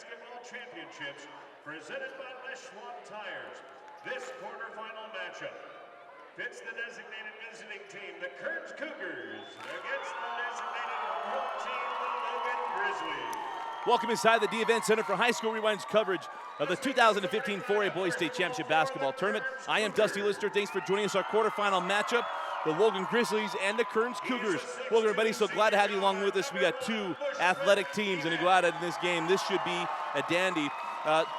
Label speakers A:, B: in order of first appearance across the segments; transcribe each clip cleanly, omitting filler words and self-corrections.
A: Basketball Championships presented by Leschwant Tires. This quarterfinal matchup pits the designated visiting team, the Kearns Cougars, against the designated home team, the Logan Grizzlies.
B: Welcome inside the D-Event Center for High School Rewind's coverage of the 2015 4A Boys State Championship Basketball Tournament. I am Dusty Lister. Thanks for joining us. Our quarterfinal matchup, the Logan Grizzlies and the Kearns Cougars. Welcome, everybody. So glad to have you along with us. We got two athletic teams, and to go out in this game, this should be a dandy.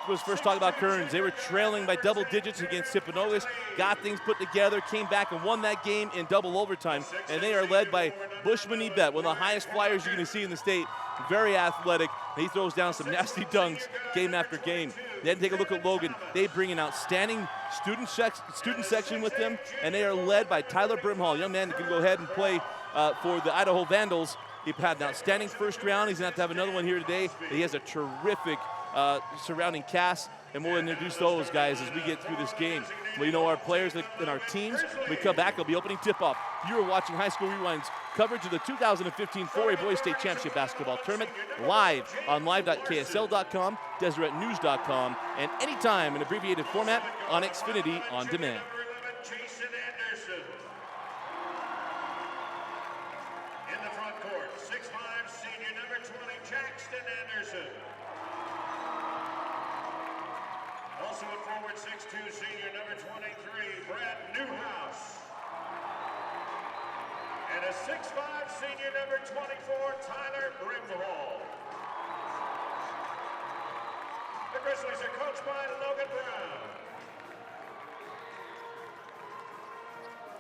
B: Let's first talk about Kearns. They were trailing by double digits against Timpanogos, got things put together, came back and won that game in double overtime, and they are led by Bushman Ebet, one of the highest flyers you're going to see in the state. Very athletic. He throws down some nasty dunks game after game. Then take a look at Logan. They bring an outstanding student section with them, and they are led by Tyler Brimhall, a young man that can go ahead and play for the Idaho Vandals. He had an outstanding first round. He's going to have another one here today. He has a terrific surrounding cast, and we'll introduce those guys as we get through this game. We know our players and our teams. When we come back, it'll be opening tip-off. You are watching High School Rewind's coverage of the 2015 4A Boys State Championship Basketball Tournament live on live.ksl.com, deseretnews.com, and anytime in abbreviated format on Xfinity On Demand.
A: In the front court, 6'5", senior number 20, Jackson Anderson. Also at forward, 6'2", senior number 23, Brad Newhouse. And a 6'5", senior number 24, Tyler Brimhall. The Grizzlies are coached by Logan Brown.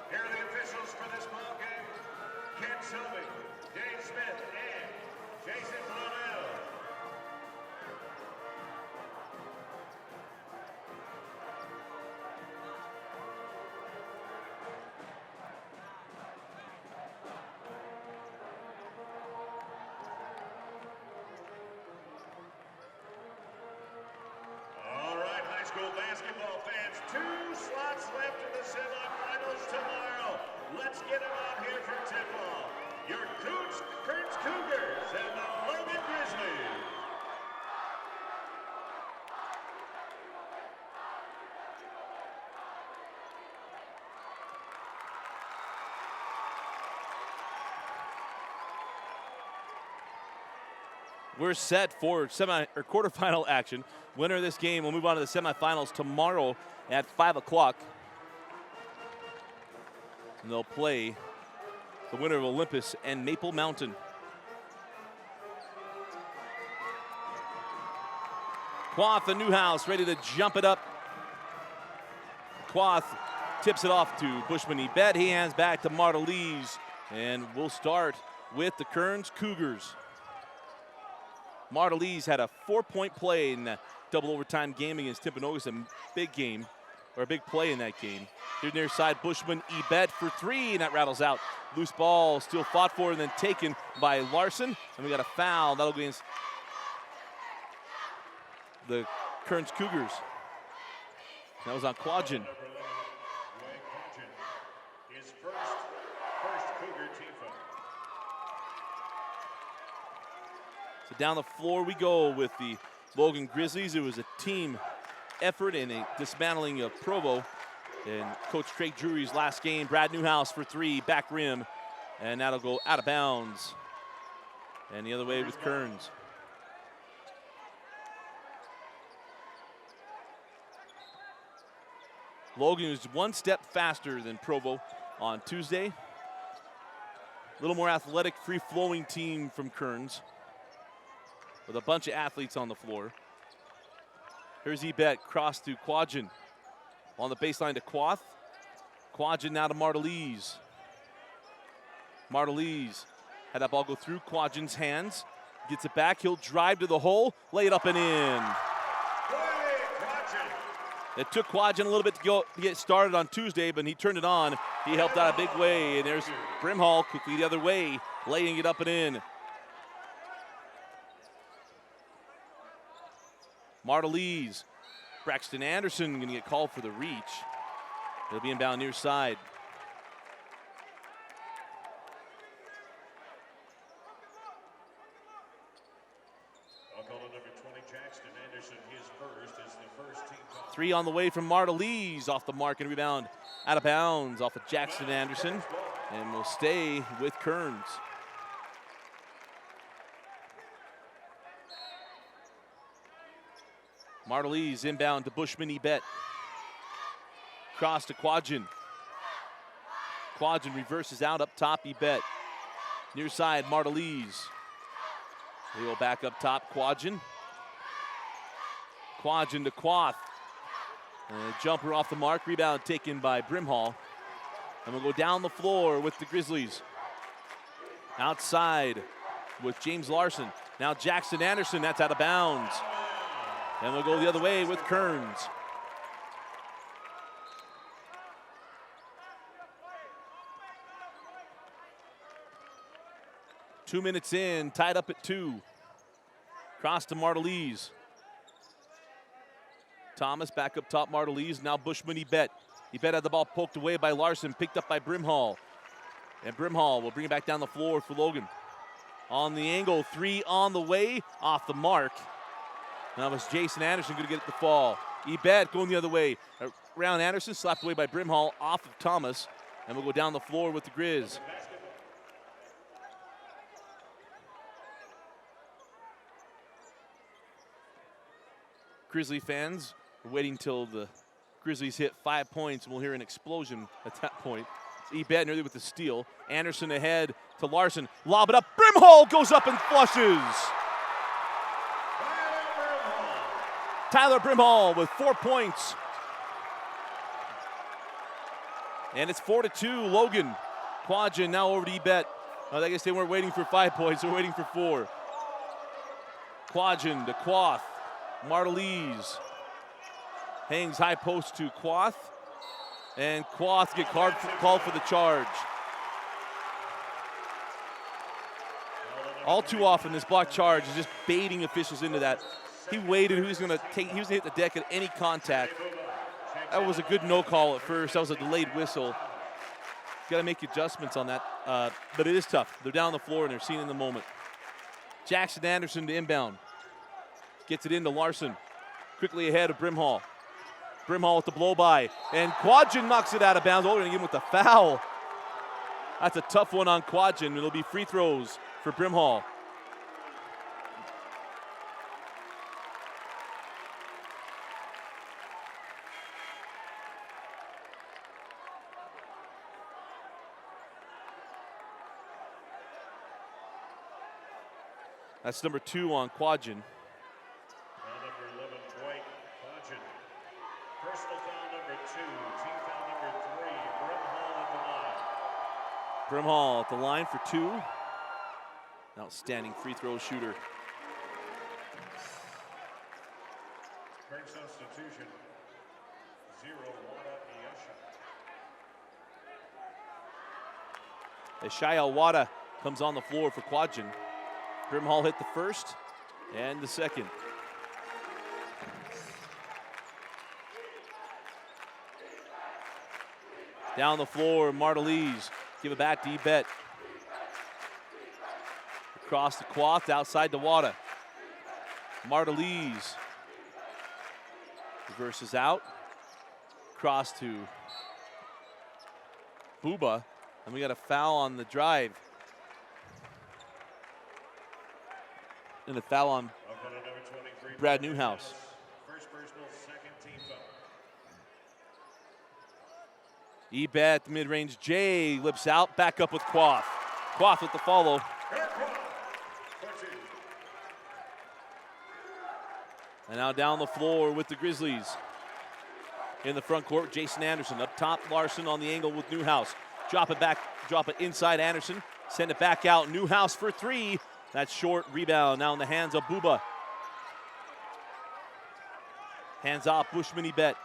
A: Here are the officials for this ball game: Ken Shelby, Dave Smith, and Jason Blonell. Basketball fans, 2 slots left in the semifinals tomorrow. Let's get them out here for tip-off. Your Kearns Cougars and the Logan Grizzlies.
B: We're set for quarterfinal action. Winner of this game will move on to the semifinals tomorrow at 5 o'clock. And they'll play the winner of Olympus and Maple Mountain. Quoth and Newhouse ready to jump it up. Quoth tips it off to Bushman Ebet. He hands back to Marta Lees. And we'll start with the Kearns Cougars. Marta Lees had a 4-point play in that double overtime game against Timpanogos, a big game, or a big play in that game. Here near side, Bushman Ebet for 3, and that rattles out. Loose ball, still fought for, and then taken by Larson. And we got a foul. That'll go against the Kearns Cougars. That was on Quadgen.
A: His first Cougar team foul.
B: So down the floor we go with the Logan Grizzlies. It was a team effort and a dismantling of Provo. And Coach Craig Drury's last game, Brad Newhouse for 3, back rim. And that'll go out of bounds. And the other way with Kearns. Logan was 1 step faster than Provo on Tuesday. A little more athletic, free-flowing team from Kearns, with a bunch of athletes on the floor. Here's Ebet, cross to Quadgen. On the baseline to Quoth. Quadgen now to Marta Lees. Marta Lees had that ball go through Quadgen's hands. Gets it back, he'll drive to the hole, lay it up and in. It took Quadgen a little bit to get started on Tuesday, but he turned it on. He helped out a big way, and there's Brimhall quickly the other way, laying it up and in. Marta Lees, Braxton Anderson going to get called for the reach. It'll be inbound near side.
A: I'll call it number 20, Jackson Anderson, his first, is the first team foul.
B: 3 on the way from Martelise, off the mark and rebound out of bounds off of Jackson Anderson, and will stay with Kearns. Martelise inbound to Bushman Ebet. Cross to Quadrin. Quadrin reverses out up top, Ebet. Near side, Martelise. They go back up top, Quadrin. Quadrin to Quath. And a jumper off the mark, rebound taken by Brimhall. And we'll go down the floor with the Grizzlies. Outside with James Larson. Now Jackson Anderson, that's out of bounds. And we'll go the other way with Kearns. Two minutes in, tied up at 2. Cross to Martelise. Thomas back up top, Martelise. Now Bushman Ebet. Ebet had the ball poked away by Larson, picked up by Brimhall. And Brimhall will bring it back down the floor for Logan. On the angle, 3 on the way, off the mark. Now was Jason Anderson going to get the fall. Ebet going the other way. Around Anderson, slapped away by Brimhall, off of Thomas. And we'll go down the floor with the Grizz. Grizzly fans are waiting till the Grizzlies hit 5 points, and we'll hear an explosion at that point. Ebet nearly with the steal. Anderson ahead to Larson. Lob it up. Brimhall goes up and flushes. Tyler Brimhall with 4 points. And it's 4-2, Logan. Quadrin now over to Ebet. I guess they weren't waiting for 5 points, they're waiting for 4. Quadrin to Quath. Martelise hangs high post to Quath. And Quath get called for the charge. All too often, this block charge is just baiting officials into that. He waited, he was gonna hit the deck at any contact. That was a good no call at first. That was a delayed whistle. Got to make adjustments on that, but it is tough. They're down the floor and they're seeing in the moment. Jackson Anderson to inbound. Gets it into Larson. Quickly ahead of Brimhall. Brimhall with the blow by, and Quadrin knocks it out of bounds. Oh, they're gonna give him with the foul. That's a tough one on Quadrin. It'll be free throws for Brimhall. That's number 2 on Quadrin.
A: Number 11, Dwight Quadrin. Personal foul number 2, team foul number 3, Brimhall at the line.
B: Brimhall at the line for 2. Outstanding free throw shooter.
A: Current substitution, 0, Wada Iyesha.
B: Ishaya Wada comes on the floor for Quadrin. Brimhall hit the first and the second. Down the floor, Martelise. Give it back to Ebet. Across the Quath, outside to Wada. Martelise. Reverses out. Cross to Buba. And we got a foul on the drive. And a foul on Brad Newhouse.
A: First personal, second team foul.
B: Ebet, mid-range J, lips out, back up with Quath. Quath with the follow. And now down the floor with the Grizzlies. In the front court, Jason Anderson. Up top, Larson on the angle with Newhouse. Drop it back, drop it inside Anderson. Send it back out, Newhouse for 3. That's short, rebound now in the hands of Buba. Hands off, Bushman Ebet.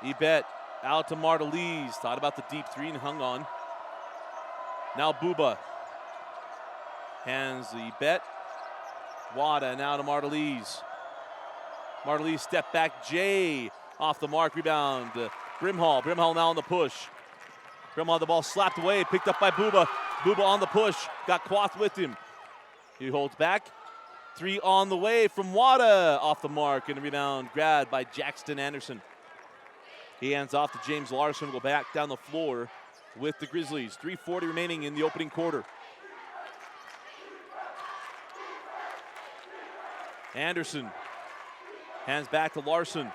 B: Ebet out to Martelise. Thought about the deep 3 and hung on. Now Buba. Hands the Ebet. Wada now to Martelise. Martelise step back, J off the mark, rebound. Brimhall. Brimhall now on the push. Brimhall the ball slapped away, picked up by Buba. Buba on the push, got Quath with him. He holds back, Three on the way from Wada, off the mark, and a rebound grabbed by Jackson Anderson. He hands off to James Larson, will go back down the floor with the Grizzlies. 3:40 remaining in the opening quarter. Anderson hands back to Larson.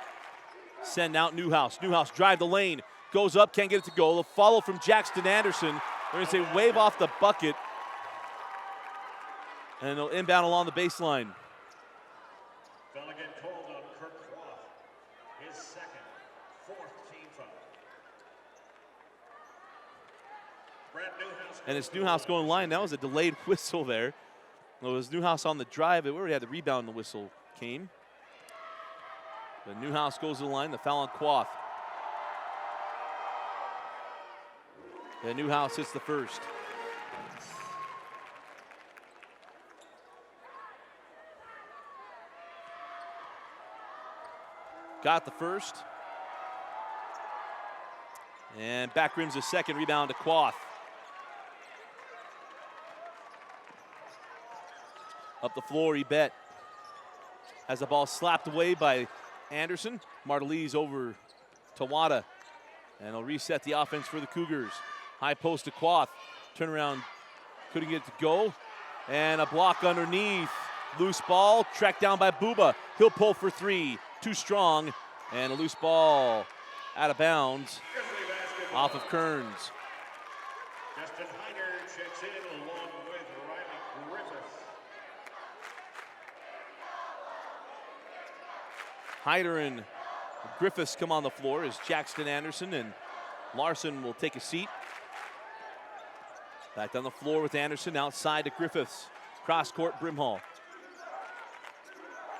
B: Send out Newhouse. Newhouse drive the lane, goes up, can't get it to go. The follow from Jackson Anderson. We're going to say wave off the bucket. And they'll inbound along the baseline.
A: Foul again called on Kirk Clough. His second, fourth team foul. Brad Newhouse.
B: And it's Newhouse going line. That was a delayed whistle there. It was Newhouse on the drive. We already had the rebound. The whistle came. But Newhouse goes to the line. The foul on Quoth. And Newhouse hits the first. Got the first. And back rims a second. Rebound to Quoth. Up the floor, Ebet has the ball slapped away by Anderson. Martelise over to Wada. And he'll reset the offense for the Cougars. High post to Quoth. Turnaround, couldn't get it to go. And a block underneath. Loose ball, tracked down by Buba. He'll pull for three. Too strong. And a loose ball out of bounds off of Kearns.
A: Justin Hyder checks in along with Riley Griffith.
B: Hyder and Griffiths come on the floor as Jackson Anderson and Larson will take a seat. Back on the floor with Anderson, outside to Griffiths. Cross court, Brimhall.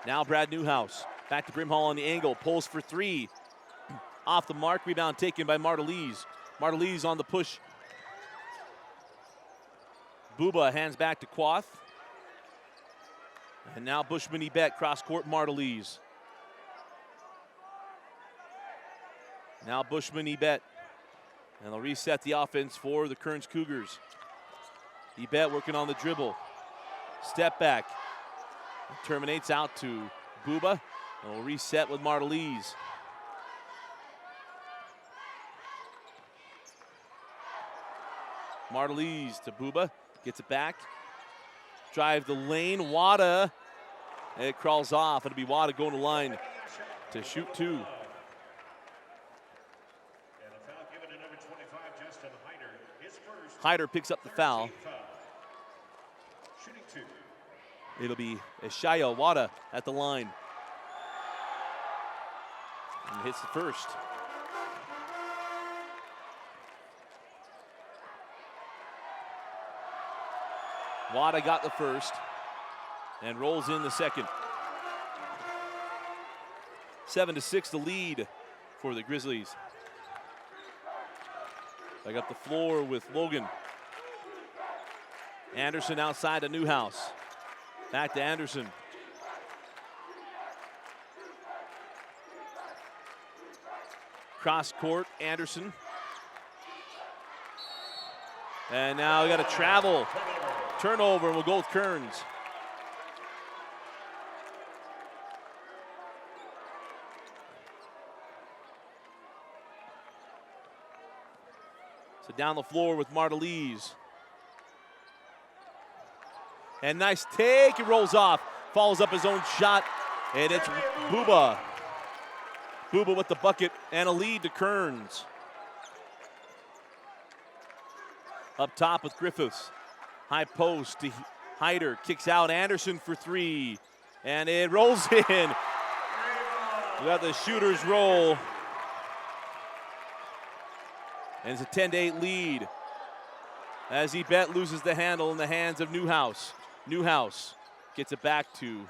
B: Now Brad Newhouse. Back to Brimhall on the angle, pulls for three. Off the mark, rebound taken by Martelise. Martelise on the push. Buba hands back to Quoth. And now Bushman Ebet, cross court, Martelise. Now Bushman Ebet. And they'll reset the offense for the Kearns Cougars. Ebet working on the dribble. Step back. Terminates out to Buba. And we'll reset with Martelise. Martelise to Buba. Gets it back. Drive the lane. Wada. It crawls off. It'll be Wada going to line to shoot two.
A: And a foul given to number 25, Justin Hyder. His first.
B: Hyder picks up the foul.
A: Shooting two.
B: It'll be UHSAA Wada at the line. And hits the first. Wada got the first and rolls in the second. 7-6 the lead for the Grizzlies. Back up the floor with Logan. Anderson outside to Newhouse. Back to Anderson. Cross court, Anderson. And now we got a travel. Turnover, and we'll go with Kearns. So down the floor with Martelise. And nice take, he rolls off. Follows up his own shot, and it's Buba. Buba with the bucket and a lead to Kearns. Up top with Griffiths. High post to Hyder, kicks out Anderson for three, and it rolls in. We got the shooter's roll. And it's a 10-8 lead as Ebet loses the handle in the hands of Newhouse. Newhouse gets it back to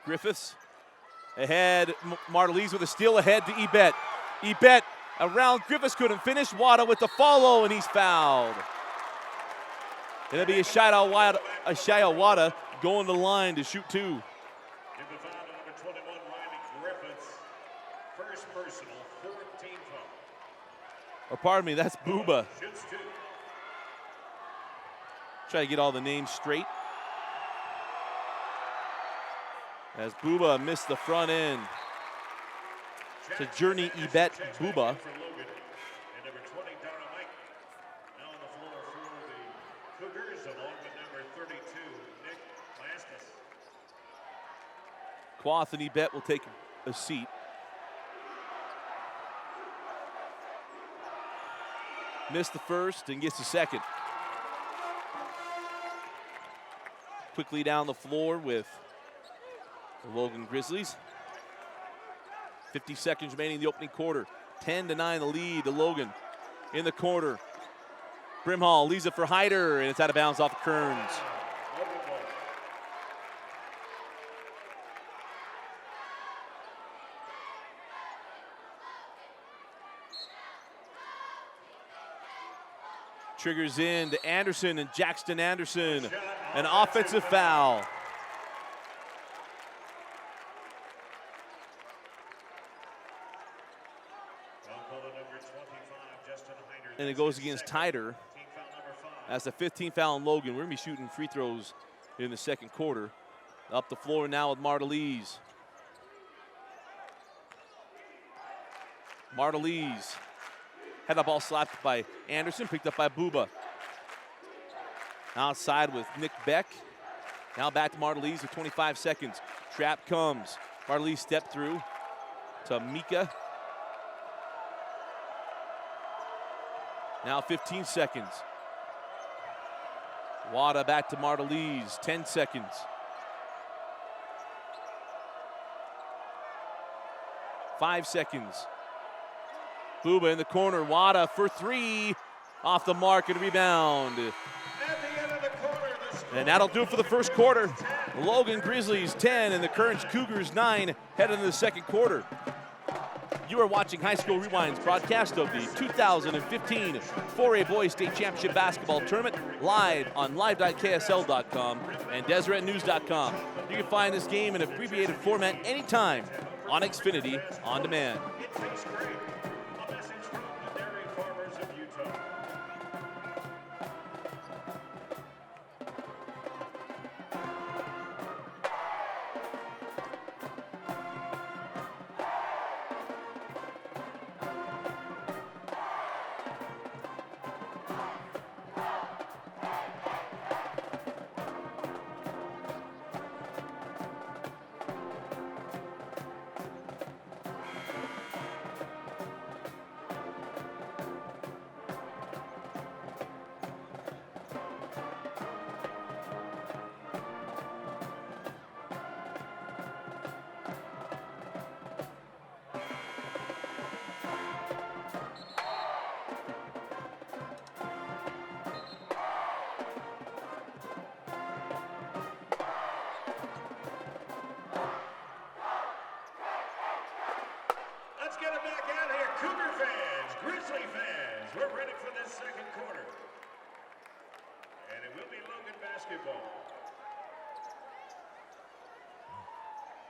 B: Griffiths. Ahead, Martelise with a steal ahead to Ebet. Ebet around, Griffiths couldn't finish. Wada with the follow, and he's fouled. It'll be UHSAA Wada going to the line to shoot two.
A: Give the foul to number 21, Riley Griffiths. First personal, 14 foul.
B: Or pardon me, that's Buba.
A: Shoots two.
B: Try to get all the names straight. as Buba missed the front end. To Journey Ibet Buba.
A: For Logan. And number 20, Dynamite. Now on the floor for the Cougars, along with number 32, Nick Mastis.
B: Quath and Ibet will take a seat. Missed the first and gets the second. Quickly down the floor with the Logan Grizzlies. 50 seconds remaining in the opening quarter. 10-9 the lead to Logan. In the corner, Brimhall leaves it for Hyder, and it's out of bounds off of Kearns. Triggers in to Anderson, and Jackson Anderson, an offensive foul. And it goes against Hyder. That's the 15th foul on Logan. We're going to be shooting free throws in the second quarter. Up the floor now with Martelise. Martelise had the ball slapped by Anderson, picked up by Buba. Outside with Nick Beck. Now back to Martelise with 25 seconds. Trap comes. Martelise step through to Mika. Now 15 seconds. Wada back to Martelise, 10 seconds. 5 seconds. Buba in the corner, Wada for three. Off the mark and rebound. And that'll do it for the first quarter. Logan Grizzlies 10 and the Kearns Cougars 9 headed into the second quarter. You are watching High School Rewind's broadcast of the 2015 4A Boys State Championship Basketball Tournament live on live.ksl.com and DeseretNews.com. You can find this game in abbreviated format anytime on Xfinity On Demand.
A: It tastes great. A message from the dairy farmers of Utah. Let's get it back out here. Cougar fans, Grizzly fans, we're ready for this second quarter. And it will be Logan basketball.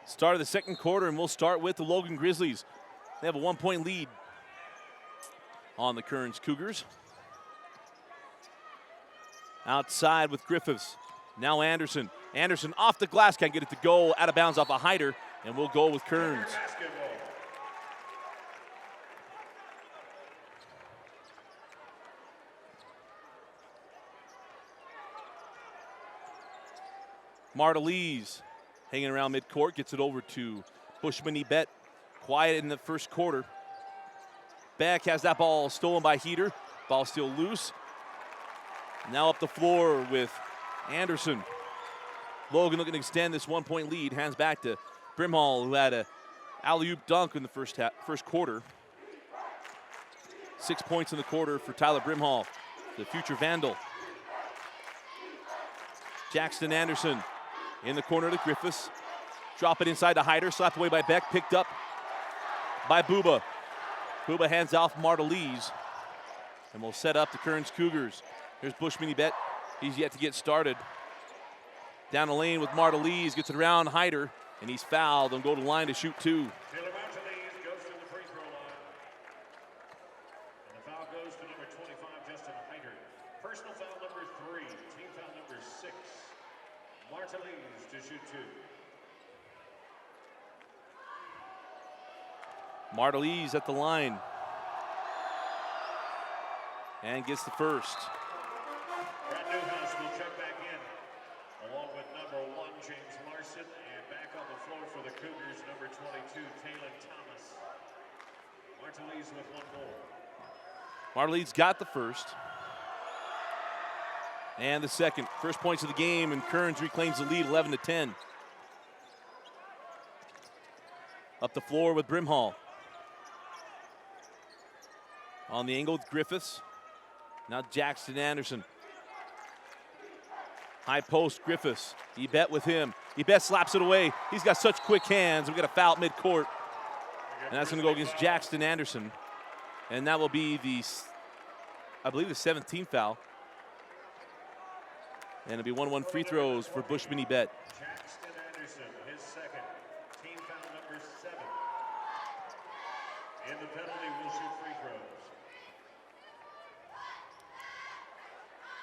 B: Start of the second quarter, and we'll start with the Logan Grizzlies. They have a 1-point lead on the Kearns Cougars. Outside with Griffiths. Now Anderson. Anderson off the glass, can't get it to go. Out of bounds off a Hyder, and we'll go with Kearns.
A: Basketball.
B: Martelise hanging around midcourt, gets it over to Bushman Ibet. Quiet in the first quarter. Beck has that ball stolen by Heater. Ball still loose. Now up the floor with Anderson. Logan looking to extend this 1-point lead. Hands back to Brimhall, who had a alley-oop dunk in the first quarter. 6 points in the quarter for Tyler Brimhall, the future Vandal. Jackson Anderson in the corner to Griffiths. Drop it inside to Hyder, slapped away by Beck, picked up by Buba. Buba hands off Martelise, and will set up the Kearns Cougars. Here's Bushman Ibet. He's yet to get started. Down the lane with Martelise, gets it around Hyder, and he's fouled and go to the line to shoot two.
A: Taylor Martinez goes to the free throw line. And the foul goes to number 25, Justin Hyder. Personal foul number 3, team foul number 6. Martinez to shoot two.
B: Martelise at the line. And gets the first.
A: Brad Newhouse will check back in, along with number 1, James Larson, and back on the floor for the Cougars, number 22, Taylor Thomas. Martelise with 1 goal.
B: Martelise got the first. And the second. First points of the game, and Kearns reclaims the lead 11-10. Up the floor with Brimhall. On the angle with Griffiths. Now Jackson Anderson. High post, Griffiths. Ebet with him. Ebet slaps it away. He's got such quick hands. We got a foul at midcourt. And that's going to go against Jackson Anderson. And that will be I believe the 17th foul. And it'll be 1-1 free throws for Bushman Ebet.
A: Jackson Anderson, his second. Team foul number 7. And the penalty will shoot free throws.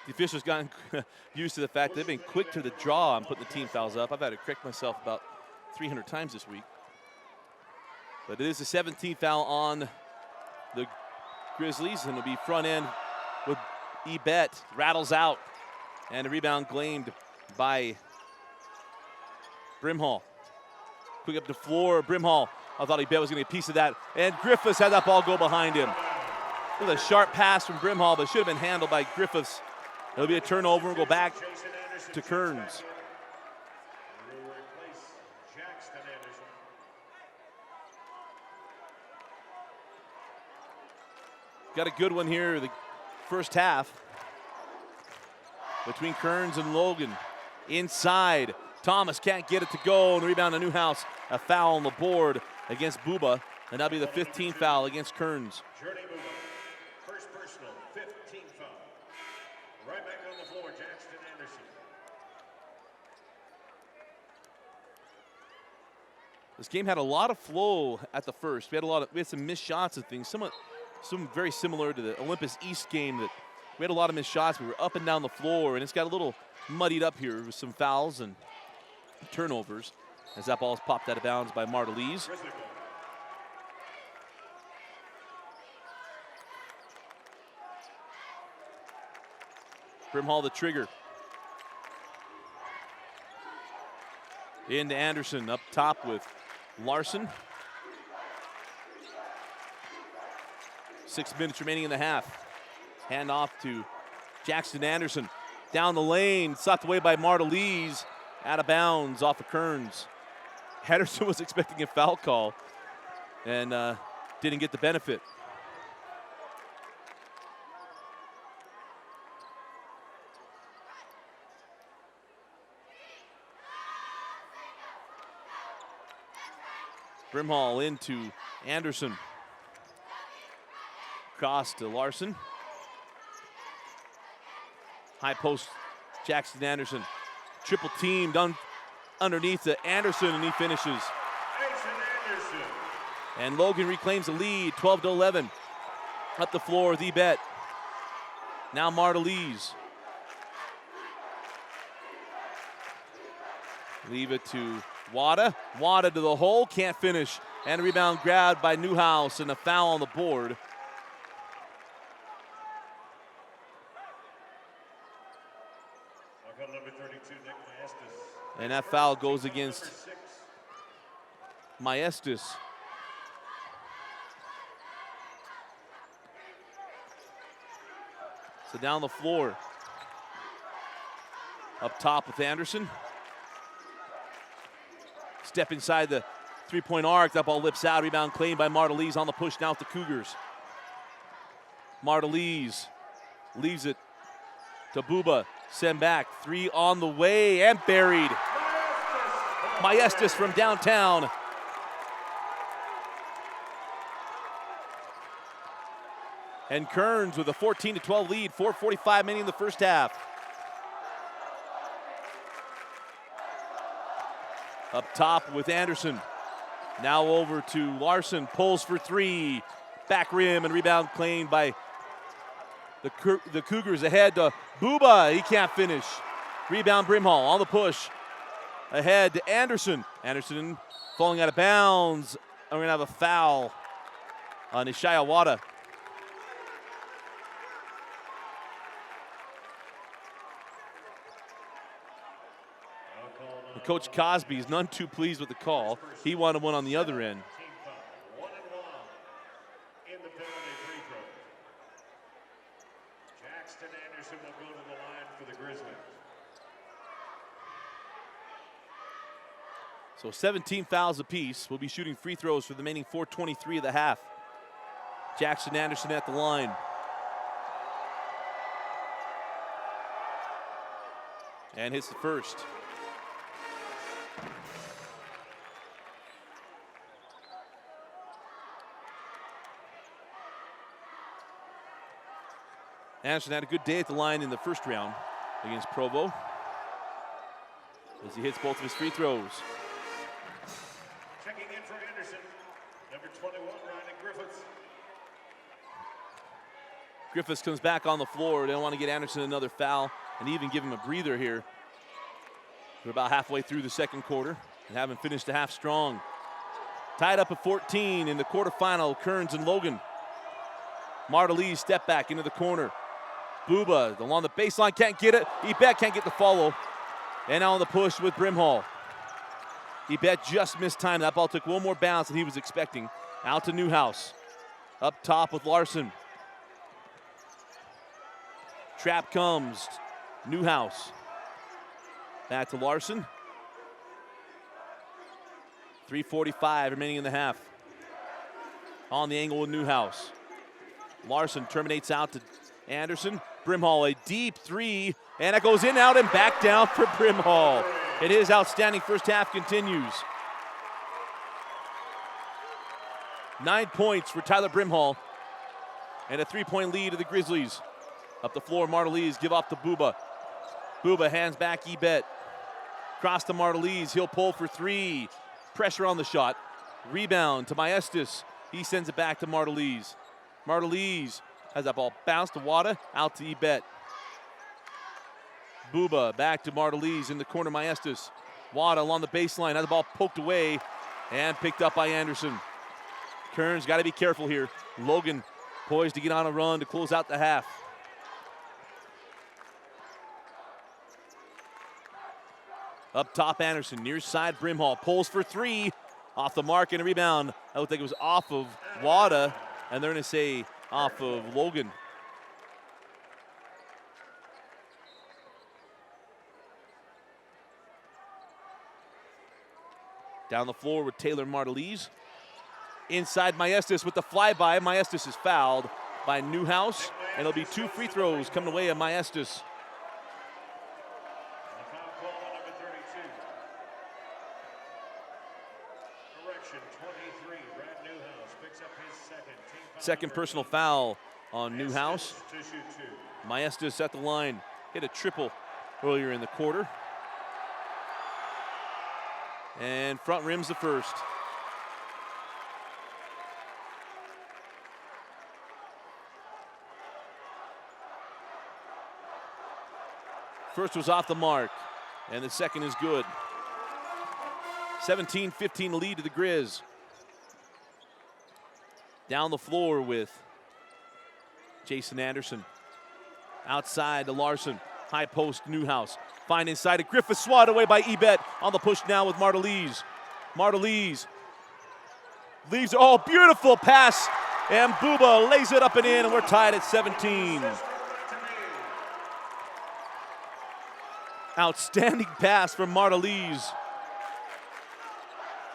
B: The officials gotten used to the fact they've been quick to the draw on putting the team fouls up. I've had to correct myself about 300 times this week. But it is the 17th foul on the Grizzlies, and it'll be front end with Ebet. Rattles out, and a rebound claimed by Brimhall. Quick up the floor, Brimhall. I thought Ebet was going to get a piece of that, and Griffiths had that ball go behind him. With a sharp pass from Brimhall, but should have been handled by Griffiths. It'll be a turnover and go back to Kearns. Got a good one here the first half between Kearns and Logan. Inside, Thomas can't get it to go, and the rebound to Newhouse. A foul on the board against Buba, and that'll be the 15th foul against Kearns.
A: First personal, 15th foul. Right back on the floor, Jackson Anderson.
B: This game had a lot of flow at the first. We had some missed shots and things, some very similar to the Olympus East game that we had a lot of missed shots. We were up and down the floor, and it's got a little muddied up here with some fouls and turnovers as that ball is popped out of bounds by Martelise. Brimhall the trigger. Into Anderson, up top with Larson. 6 minutes remaining in the half. Hand off to Jackson Anderson. Down the lane, slapped away by Martelise. Out of bounds off of Kearns. Anderson was expecting a foul call and didn't get the benefit. Brimhall into Anderson. Cross to Larson. High post, Jackson Anderson. Triple team done underneath to Anderson, and he finishes. And Logan reclaims the lead, 12-11. Up the floor with Ebet. Now Martelise. Leave it to Wada. Wada to the hole, can't finish. And a rebound grabbed by Newhouse, and a foul on the board. And that foul goes against Maestas. So down the floor. Up top with Anderson. Step inside the three-point arc. That ball lips out. Rebound claimed by Martelise on the push now with the Cougars. Martelise leaves it to Buba. Send back. 3 on the way and buried. Maestas from downtown. And Kearns with a 14-12 lead. 4:45 remaining in the first half. Up top with Anderson. Now over to Larson. Pulls for 3. Back rim and rebound claimed by the Cougars. Ahead to Buba. He can't finish. Rebound Brimhall on the push. Ahead to Anderson. Anderson falling out of bounds. And we're going to have a foul on Ishaya Wada. And Coach Cosby is none too pleased with the call. He wanted one on the other end.
A: In the penalty free throw. Jackson Anderson will go to the line for the Grizzlies.
B: So 17 fouls apiece. We'll be shooting free throws for the remaining 4:23 of the half. Jackson Anderson at the line. And hits the first. Anderson had a good day at the line in the first round against Provo as he hits both of his free throws.
A: Checking in for Anderson, number 21, Ryan Griffiths.
B: Griffiths comes back on the floor. They don't want to get Anderson another foul and even give him a breather here. We're about halfway through the second quarter and haven't finished the half strong. Tied up at 14 in the quarterfinal, Kearns and Logan. Martelly step back into the corner. Buba along the baseline, can't get it. Ebet can't get the follow. And now on the push with Brimhall. Ebet just missed time. That ball took one more bounce than he was expecting. Out to Newhouse. Up top with Larson. Trap comes. Newhouse. Back to Larson. 3:45 remaining in the half. On the angle with Newhouse. Larson terminates out to Anderson. Brimhall, a deep three, and it goes in, out, and back down for Brimhall. And his outstanding first half continues. 9 points for Tyler Brimhall, and a 3-point lead to the Grizzlies. Up the floor, Martelise give off to Buba. Buba hands back Ebet. Cross to Martelise, he'll pull for three. Pressure on the shot. Rebound to Maestas. He sends it back to Martelise. Martelise has that ball bounced to Wada, out to Ebet. Buba back to Martelise in the corner, Maestas. Wada along the baseline, had the ball poked away and picked up by Anderson. Kearns got to be careful here. Logan poised to get on a run to close out the half. Up top, Anderson, near side, Brimhall pulls for three. Off the mark and a rebound. I looked like it was off of Wada, and they're going to say off of Logan. Down the floor with Taylor Martelise. Inside Maestas with the flyby. Maestas is fouled by Newhouse, and it'll be two free throws coming away at Maestas. Second personal foul on Newhouse. Maestas at the line. Hit a triple earlier in the quarter. And front rims the first. First was off the mark, and the second is good. 17-15 lead to the Grizz. Down the floor with Jason Anderson. Outside to Larson. High post, Newhouse. Find inside to Griffith, swat away by Ebet. On the push now with Martelise. Martelise leaves, oh, beautiful pass. And Buba lays it up and in, and we're tied at 17. Outstanding pass from Martelise.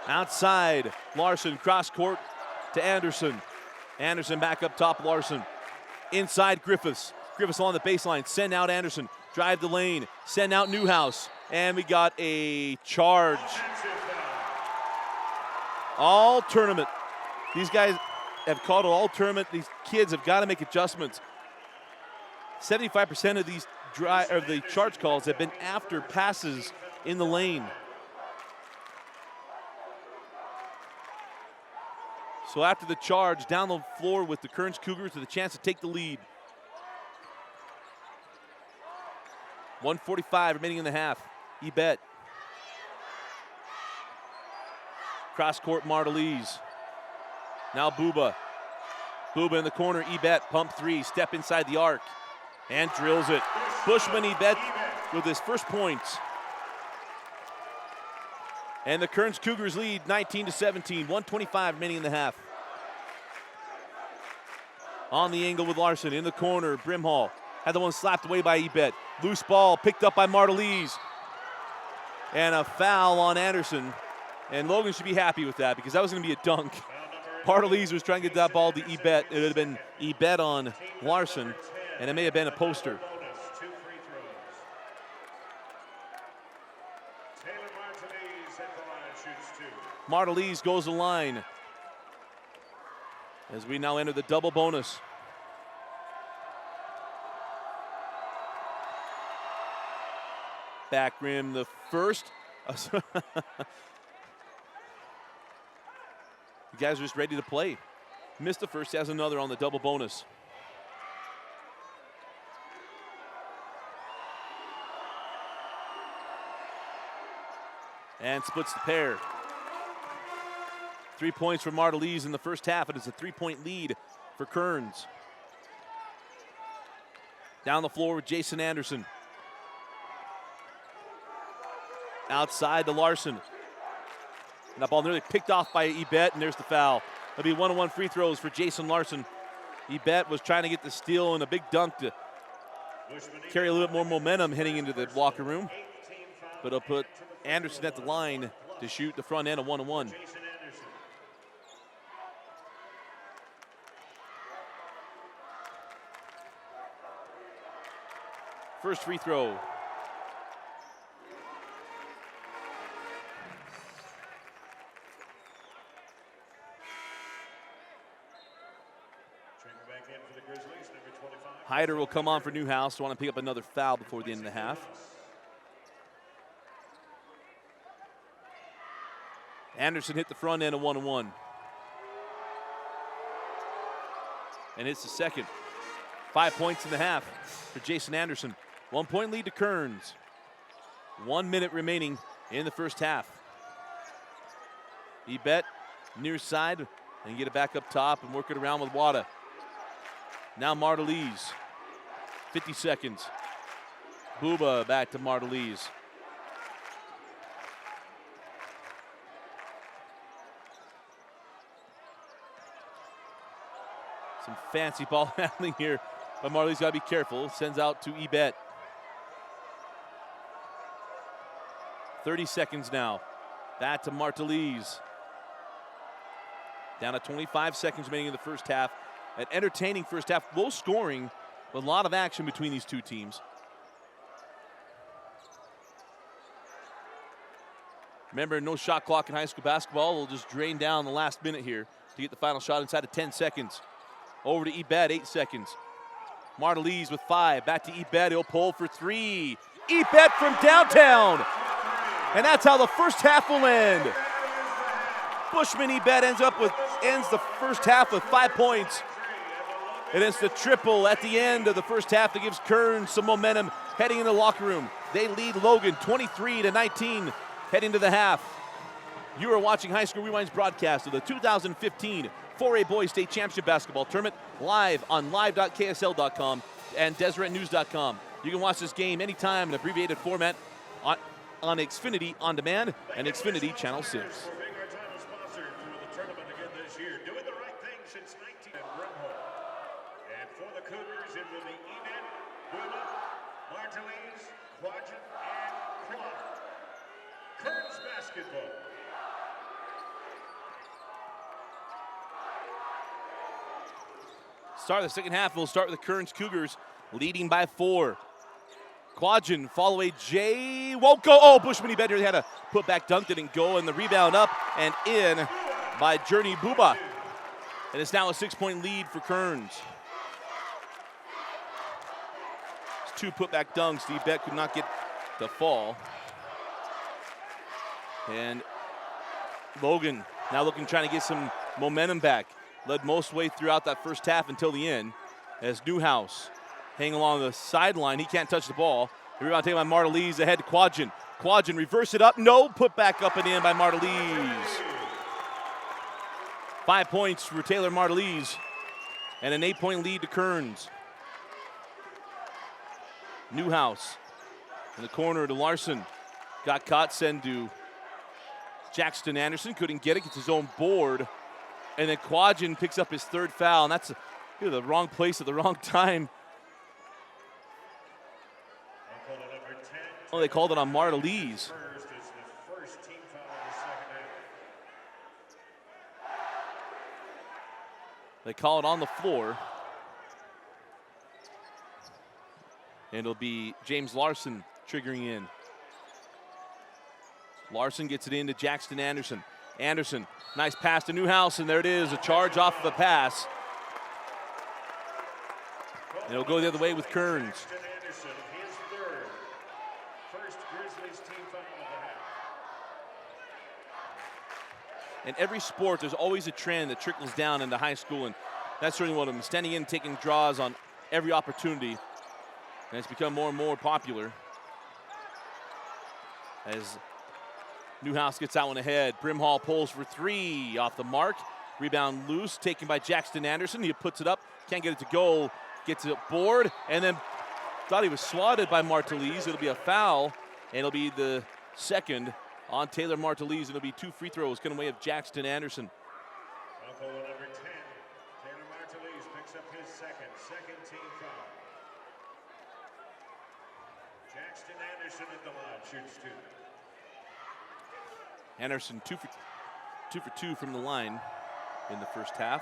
B: Outside, Larson, cross court to Anderson. Anderson back up top, Larson. Inside, Griffiths. Griffiths along the baseline, send out Anderson. Drive the lane, send out Newhouse. And we got a charge. All tournament. These guys have called it all tournament. These kids have got to make adjustments. 75% of these the charge calls have been after passes in the lane. So after the charge, down the floor with the Kearns Cougars with a chance to take the lead. 1:45 remaining in the half. Ebet. Cross court, Martelise. Now Buba. Booba in the corner, Ebet, pump three, step inside the arc, and drills it. Bushman Ebet with his first points. And the Kearns Cougars lead 19-17, 1:25 remaining in the half. On the angle with Larson in the corner, Brimhall had the one slapped away by Ebet. Loose ball picked up by Martelise. And a foul on Anderson. And Logan should be happy with that because that was going to be a dunk. Martelise was trying to get that ball to Ebet. It would have been Ebet on Larson, and it may have been a poster. Martelise goes to the line as we now enter the double bonus. Back rim, the first. You guys are just ready to play. Missed the first, has another on the double bonus. And splits the pair. 3 points for Martelise in the first half. It is a 3-point lead for Kearns. Down the floor with Jason Anderson. Outside to Larson. And that ball nearly picked off by Ebet, and there's the foul. It'll be 1-on-1 free throws for Jason Larson. Ebet was trying to get the steal and a big dunk to carry a little bit more momentum heading into the locker room. But it'll put Anderson at the line to shoot the front end of 1-on-1. First free throw. Hyder will come on for Newhouse. Want to pick up another foul before the end of the half. Anderson hit the front end of 1-on-1. And it's the second. 5 points in the half for Jason Anderson. 1 point lead to Kearns. 1 minute remaining in the first half. Ebet near side and get it back up top and work it around with Wada. Now Martelise. 50 seconds. Booba back to Martelise. Some fancy ball handling here, but Martelise got to be careful. Sends out to Ebet. 30 seconds now. Back to Martelise. Down to 25 seconds remaining in the first half. An entertaining first half, low scoring, with a lot of action between these two teams. Remember, no shot clock in high school basketball. We'll just drain down the last minute here to get the final shot inside of 10 seconds. Over to Ebet, 8 seconds. Martelise with 5, back to Ebet, he'll pull for 3. Ebet from downtown! And that's how the first half will end. Bushman Ebet ends the first half with 5 points. And it's the triple at the end of the first half that gives Kearns some momentum heading into the locker room. They lead Logan 23-19 heading to the half. You are watching High School Rewind's broadcast of the 2015 4A Boys State Championship Basketball Tournament live on live.ksl.com and DeseretNews.com. You can watch this game anytime in abbreviated format on Xfinity On Demand and Xfinity Channel 6.
A: Cougars into the Ebet, Booba, Martelise, Quadgen, and Clark. Kearns basketball.
B: Start of the second half, we'll start with the Kearns Cougars leading by 4. Quadgen, fall away, Jay, won't go. Oh, Bushman Ebet had a put back dunk, didn't go, and the rebound up and in by Journey Booba. And it's now a 6-point lead for Kearns. 2 putback dunks. Ebet could not get the fall. And Logan now trying to get some momentum back. Led most way throughout that first half until the end. As Newhouse hanging along the sideline. He can't touch the ball. The rebound taken by Martelise ahead to Quadgen. Quadgen reverse it up. No, put back up and in by Martelise. 5 points for Taylor Martelise. And an 8-point lead to Kearns. Newhouse in the corner to Larson. Got caught, send to Jackson Anderson. Couldn't get it, gets his own board. And then Quadgen picks up his third foul, and that's the wrong place at the wrong time. Oh, they called it on Martelise. They call it on the floor. And it'll be James Larson triggering in. Larson gets it into Jackson Anderson. Anderson, nice pass to Newhouse, and there it is, a charge off of a pass. And it'll go the other way with Kearns. In every sport, there's always a trend that trickles down into high school, and that's certainly one of them. Standing in, taking draws on every opportunity. And it's become more and more popular as Newhouse gets that one ahead. Brimhall pulls for three off the mark. Rebound loose, taken by Jackson Anderson. He puts it up, can't get it to go. Gets it board, and then thought he was swatted by Martelise. It'll be a foul, and it'll be the second on Taylor Martelise. It'll be 2 free throws coming away of Jackson Anderson.
A: Number 10, Taylor Martelise picks up his second team foul. Jackson Anderson at the line, shoots 2.
B: Anderson 2 for 2 from the line in the first half.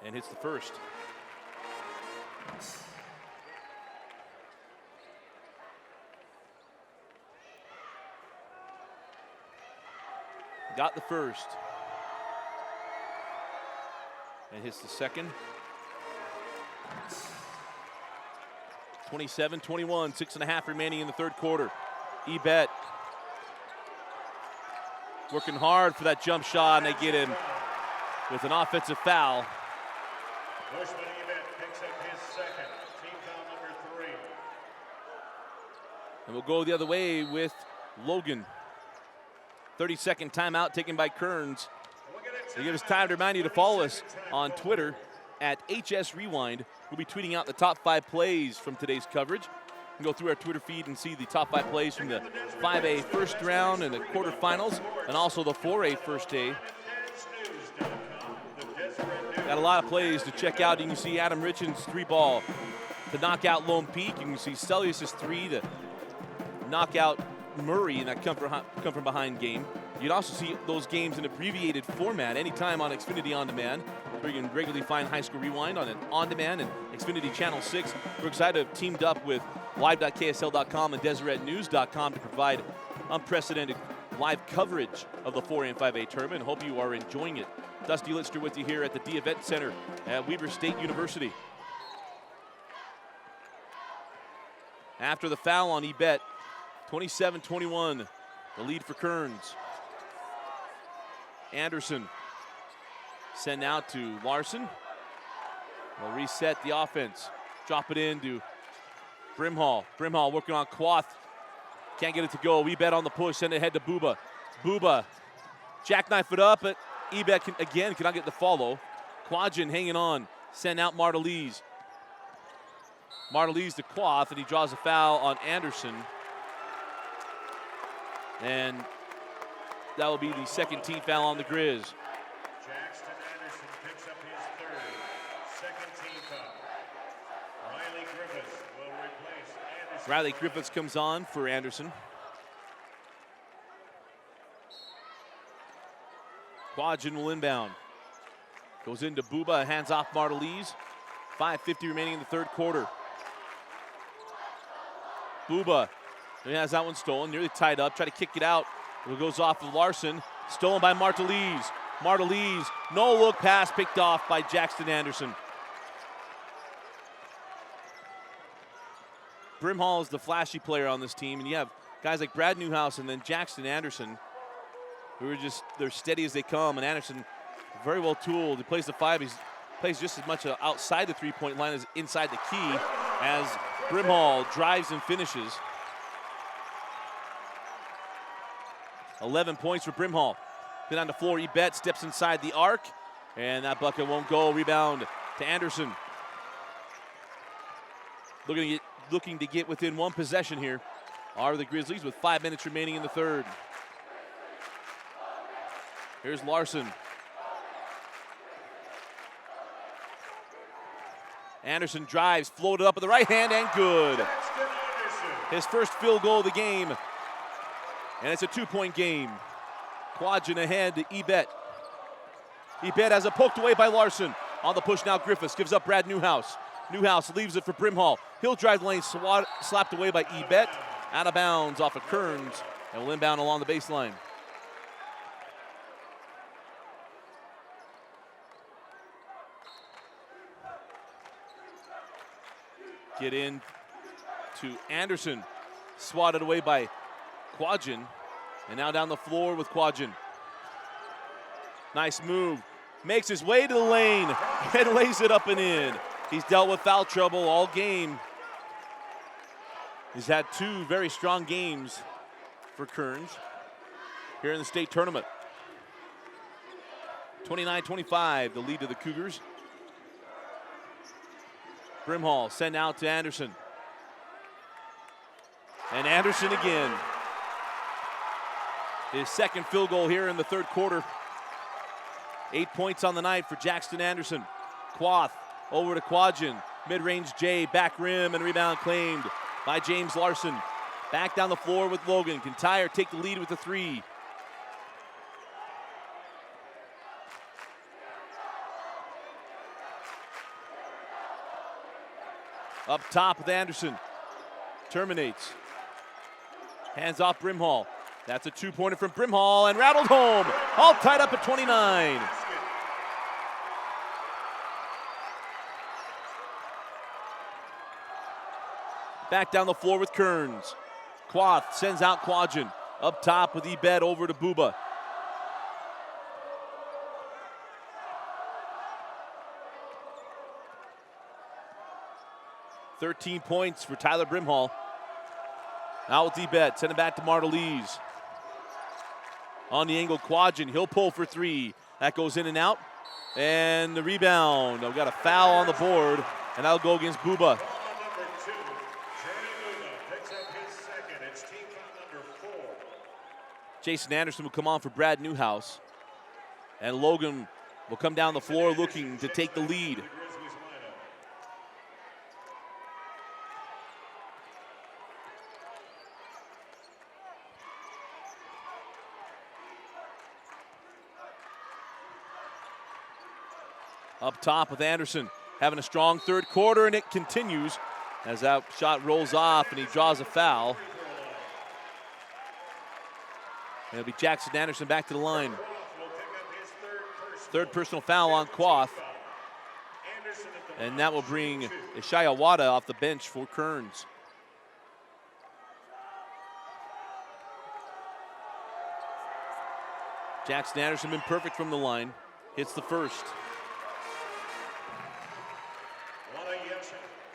B: And hits the first. Got the first. And hits the second. 27-21, 6.5 remaining in the third quarter. Ebet working hard for that jump shot, and they get him with an offensive foul.
A: Bushman Ebet picks up his second, team foul number 3.
B: And we'll go the other way with Logan. 30-second timeout taken by Kearns. To give us time to remind you to follow us on Twitter at HS Rewind. We'll be tweeting out the top 5 plays from today's coverage. You can go through our Twitter feed and see the top 5 plays from the 5A first round and the quarterfinals, and also the 4A first day. Got a lot of plays to check out. You can see Adam Richens' 3-ball to knock out Lone Peak. You can see Celius' 3 to knock out Murray in that come from behind game. You can also see those games in abbreviated format anytime on Xfinity On Demand, where you can regularly find High School Rewind on an On Demand and Xfinity Channel 6. We're excited to have teamed up with live.ksl.com and DeseretNews.com to provide unprecedented live coverage of the 4A and 5A tournament. Hope you are enjoying it. Dusty Litster with you here at the D Event Center at Weber State University. After the foul on Ebet, 27-21, the lead for Kearns. Anderson sent out to Larson. They'll reset the offense. Drop it in to Brimhall. Brimhall working on Quath. Can't get it to go. Ebet on the push. Send it ahead to Buba. Buba jackknife it up, but Ebet cannot get the follow. Quadgen hanging on. Send out Martelise. Martelise to Quath, and he draws a foul on Anderson. And that will be the second team foul on the Grizz.
A: Jackson Anderson picks up his second team foul. Riley Griffiths will replace Anderson.
B: Riley Griffiths comes on for Anderson. Quadgen will inbound. Goes into Buba, hands off Martelise. 5:50 remaining in the third quarter. Buba, he has that one stolen, nearly tied up, try to kick it out. It goes off of Larson, stolen by Martelise. Martelise, no look pass picked off by Jackson Anderson. Brimhall is the flashy player on this team, and you have guys like Brad Newhouse and then Jackson Anderson, who are they're steady as they come, and Anderson, very well tooled. He plays the 5, he plays just as much outside the three-point line as inside the key, as Brimhall drives and finishes. 11 points for Brimhall. Then on the floor, Ebet steps inside the arc, and that bucket won't go. Rebound to Anderson. Looking to get within one possession here are the Grizzlies with 5 minutes remaining in the third. Here's Larson. Anderson drives, floated up with the right hand, and good. His first field goal of the game, and it's a 2-point game. Quadgen ahead to Ebet. Ebet has it poked away by Larson. On the push now, Griffiths gives up Brad Newhouse. Newhouse leaves it for Brimhall. He'll drive the lane, slapped away by Ebet. Out of bounds off of Kearns, and will inbound along the baseline. Get in to Anderson. Swatted away by Quadgen. And now down the floor with Quadgen. Nice move. Makes his way to the lane and lays it up and in. He's dealt with foul trouble all game. He's had 2 very strong games for Kearns here in the state tournament. 29-25, the lead to the Cougars. Brimhall sent out to Anderson. And Anderson again. His second field goal here in the third quarter. 8 points on the night for Jackson Anderson. Quath over to Quadgen. Mid-range J, back rim, and rebound claimed by James Larson. Back down the floor with Logan. Can Tyre take the lead with the 3? Up top with Anderson. Terminates. Hands off Brimhall. That's a 2-pointer from Brimhall and rattled home. All tied up at 29. Back down the floor with Kearns. Quath sends out Quadgen. Up top with Ebet over to Booba. "13 points for Tyler Brimhall. Out with Ebet, send it back to Martelise. On the angle, Quadgen, he'll pull for 3. That goes in and out. And the rebound. We've got a foul on the board, and that'll go against Booba. Jason Anderson will come on for Brad Newhouse. And Logan will come down the floor looking to take the lead. Up top with Anderson, having a strong third quarter, and it continues as that shot rolls off and he draws a foul. And it'll be Jackson Anderson back to the line. Third personal foul on Quath. And that will bring Ishaya Wada off the bench for Kearns. Jackson Anderson been perfect from the line. Hits the first.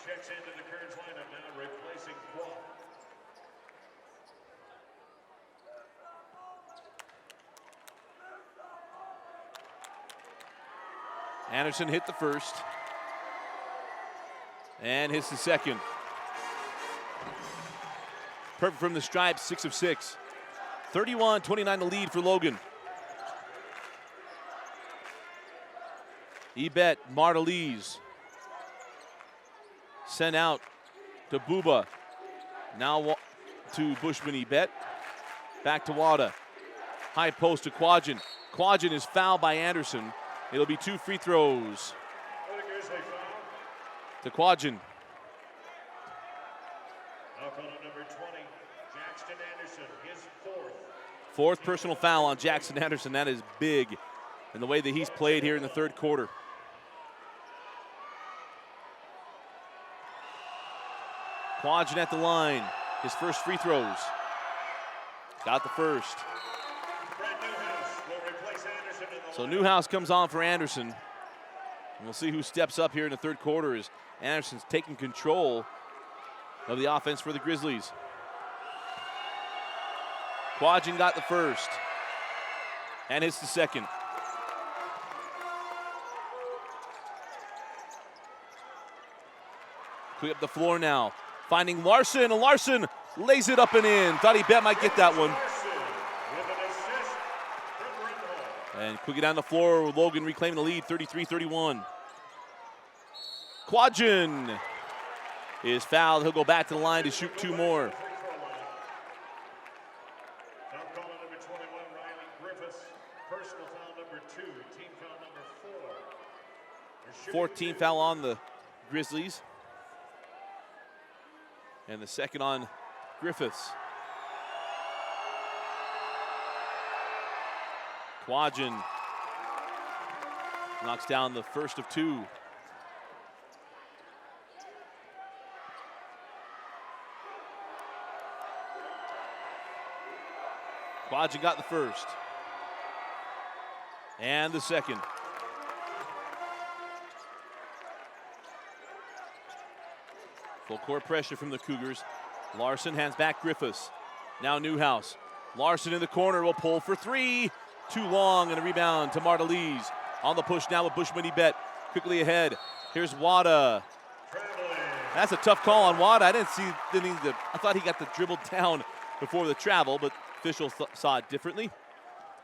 A: Checks into the Kearns lineup now, replacing Quath.
B: Anderson hit the first. And hits the second. Perfect from the stripe, 6 of 6. 31-29 the lead for Logan. Ebet, Martelise. Sent out to Booba. Now to Bushman Ebet. Back to Wada. High post to Quadgen. Quadgen is fouled by Anderson. It'll be 2 free throws to Quadgen.
A: Number 20, Jackson Anderson, his 4th.
B: 4th personal foul on Jackson Anderson. That is big in the way that he's played here in the third quarter. Quadgen at the line. His first free throws. Got the first. So Newhouse comes on for Anderson. And we'll see who steps up here in the third quarter as Anderson's taking control of the offense for the Grizzlies. Quadgen got the first. and hits the second. Quick up the floor now, finding Larson, and Larson lays it up and in. Thought he bet might get that one. And quickly down the floor with Logan reclaiming the lead, 33-31. Quadgen is fouled. He'll go back to the line to shoot two more. 14th foul on the Grizzlies. And the second on Griffiths. Quadgen knocks down the first of two. Quadgen got the first. And the second. Full court pressure from the Cougars. Larson hands back Griffiths. Now Newhouse. Larson in the corner will pull for three. Too long, and a rebound to Martelise. On the push now with Bushman Bet. Quickly ahead. Here's Wada. That's a tough call on Wada. I thought he got the dribble down before the travel, but officials saw it differently.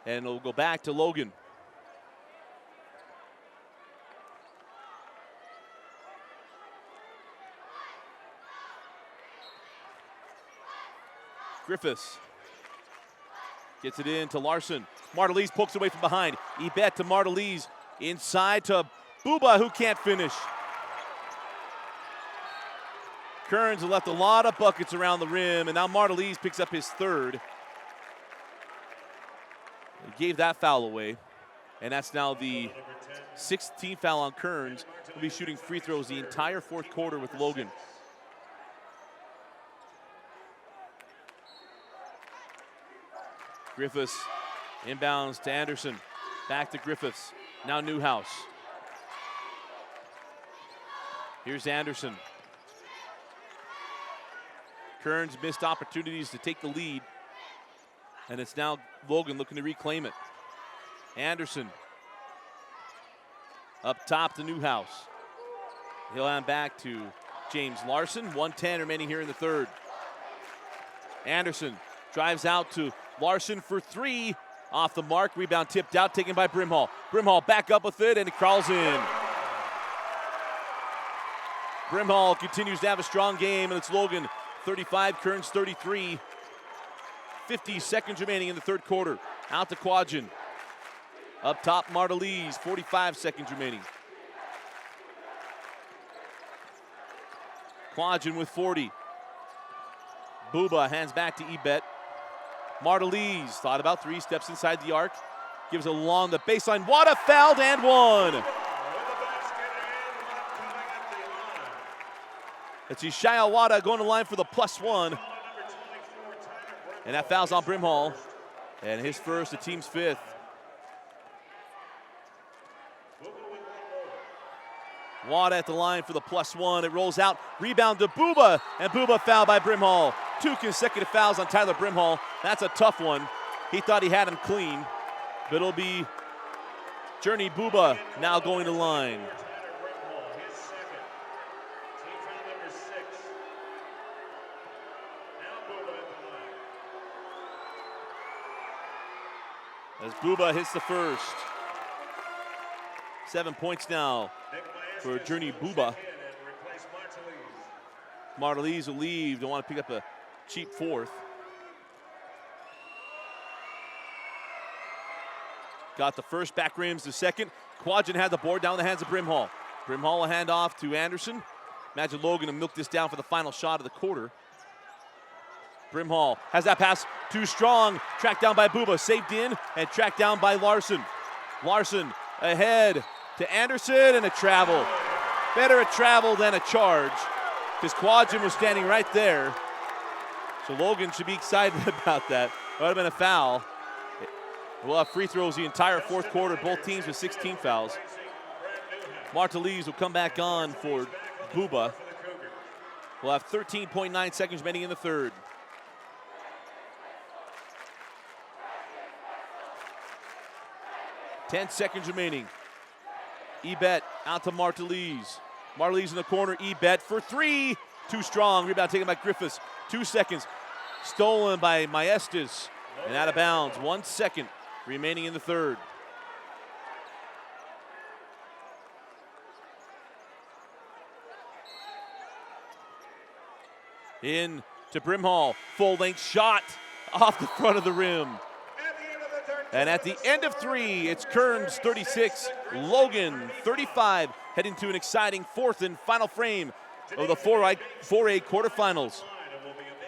B: And it'll go back to Logan. Griffiths gets it in to Larson. Martelise pokes away from behind. Ebet to Martelise. Inside to Buba, who can't finish. Kearns has left a lot of buckets around the rim, and now Martelise picks up his third. He gave that foul away, and that's now the 16th foul on Kearns. He'll be shooting free throws the entire fourth quarter with Logan. Griffiths inbounds to Anderson. Back to Griffiths. Now Newhouse. Here's Anderson. Kearns missed opportunities to take the lead. And it's now Logan looking to reclaim it. Anderson. Up top to Newhouse. He'll hand back to James Larson. 1:10 remaining here in the third. Anderson drives out to Larson for three. Off the mark. Rebound tipped out, taken by Brimhall. Brimhall back up with it, and it crawls in. Brimhall continues to have a strong game, and it's Logan 35, Kearns 33. 50 seconds remaining in the third quarter. Out to Quadgen. Up top, Martelise, 45 seconds remaining. Quadgen with 40. Buba hands back to Ebet. Martelise thought about three, steps inside the arc. Gives it along the baseline. Wada fouled and one. It's Ishaya Wada going to the line for the +1. And that foul's on Brimhall. And his first, the team's fifth. Wada at the line for the +1. It rolls out. Rebound to Buba. And Buba fouled by Brimhall. 2 consecutive fouls on Tyler Brimhall. That's a tough one. He thought he had him clean. But it'll be Journey Buba now going to line. As Buba hits the first. 7 points now for Journey Buba. Martelise will leave. Don't want to pick up a cheap fourth. Got the first, back rims the second. Quadgen had the board down the hands of Brimhall. Brimhall will hand off to Anderson. Imagine Logan to milk this down for the final shot of the quarter. Brimhall has that pass too strong. Tracked down by Buba, saved in, and tracked down by Larson. Larson ahead to Anderson, and a travel. Better a travel than a charge, because Quadgen was standing right there. So Logan should be excited about that. It would have been a foul. We'll have free throws the entire fourth quarter, both teams with 16 fouls. Martelise will come back on for Buba. We'll have 13.9 seconds remaining in the third. 10 seconds remaining. Ebet out to Martelise. Martelise in the corner. Ebet for three. Too strong. Rebound taken by Griffiths. 2 seconds. Stolen by Maestas. And out of bounds. 1 second remaining in the third. In to Brimhall. Full length shot off the front of the rim. And at the end of three, it's Kearns 36, Logan 35, heading to an exciting fourth and final frame of the 4A quarterfinals.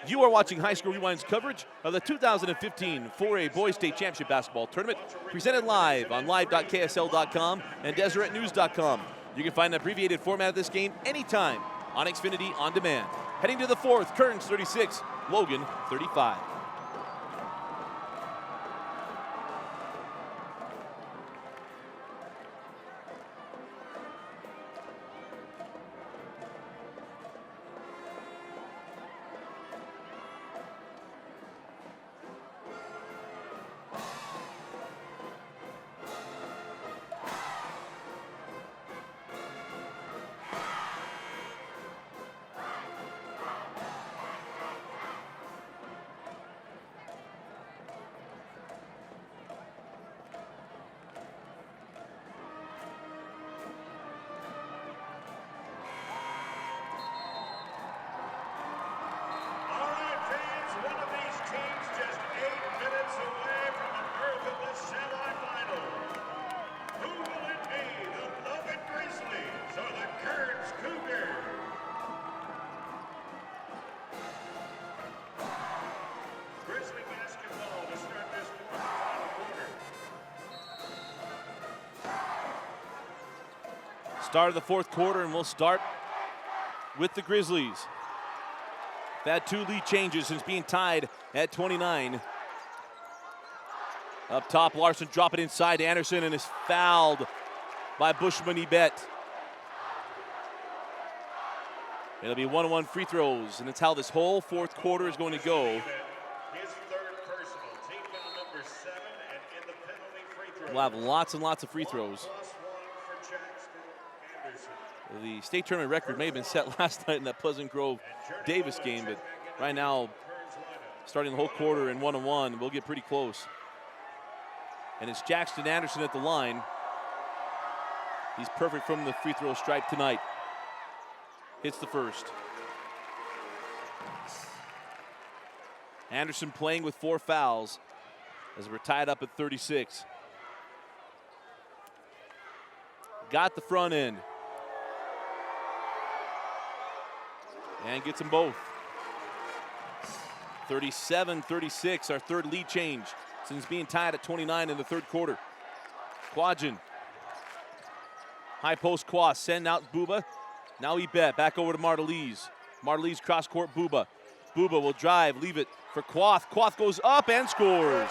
B: You are watching High School Rewind's coverage of the 2015 4A Boys State Championship Basketball Tournament, presented live on live.ksl.com and deseretnews.com. You can find an abbreviated format of this game anytime on Xfinity On Demand. Heading to the fourth, Kearns 36, Logan 35. Start of the fourth quarter, and we'll start with the Grizzlies. They've had 2 lead changes since being tied at 29. Up top, Larson drop it inside to Anderson and is fouled by Bushman Ebet. It'll be 1-1 free throws, and it's how this whole fourth quarter is going to go.
A: His third personal, team foul number 7, and in the penalty free throw.
B: We'll have lots and lots of free throws. The state tournament record may have been set last night in that Pleasant Grove Davis game, but right now, starting the whole quarter in 1-1, we'll get pretty close. And it's Jackson Anderson at the line. He's perfect from the free throw stripe tonight. Hits the first. Anderson playing with 4 fouls as we're tied up at 36. Got the front end. And gets them both. 37-36, our third lead change since being tied at 29 in the third quarter. Quadjan. High post Quas, send out Buba. Now Ebet, back over to Martelise. Martelise cross court Buba. Buba will drive, leave it for Quath. Quath goes up and scores.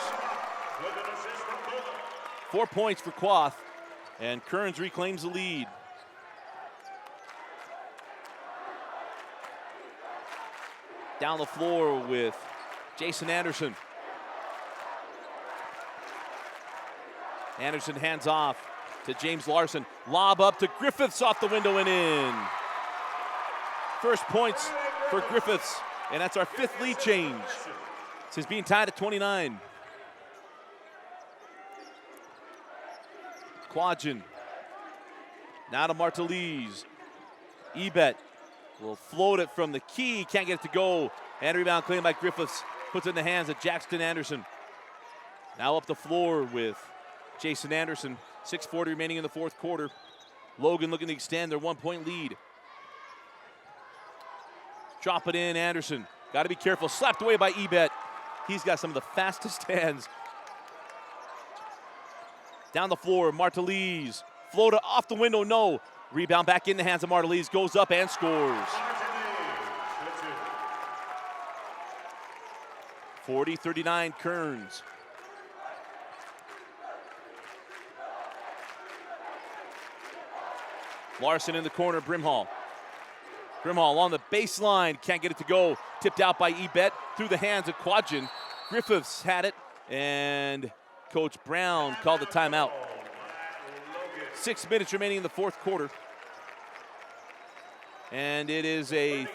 B: 4 points for Quath, and Kearns reclaims the lead. Down the floor with Jason Anderson. Anderson hands off to James Larson. Lob up to Griffiths, off the window and in. First points for Griffiths, and that's our 5th lead change since being tied at 29. Quadjan. Now to Martelise. Ebet will float it from the key, can't get it to go. And rebound claimed by Griffiths, puts it in the hands of Jackson Anderson. Now up the floor with Jason Anderson. 6:40 remaining in the fourth quarter. Logan looking to extend their 1-point lead. Drop it in, Anderson. Got to be careful, slapped away by Ebet. He's got some of the fastest hands. Down the floor, Martelise. Floater off the window, no. Rebound back in the hands of Martelise, goes up and scores. 40-39 Kearns. Larson in the corner, Brimhall. Brimhall on the baseline, can't get it to go. Tipped out by Ebet through the hands of Quadjan. Griffiths had it, and Coach Brown called the timeout. 6 minutes remaining in the fourth quarter. And it is a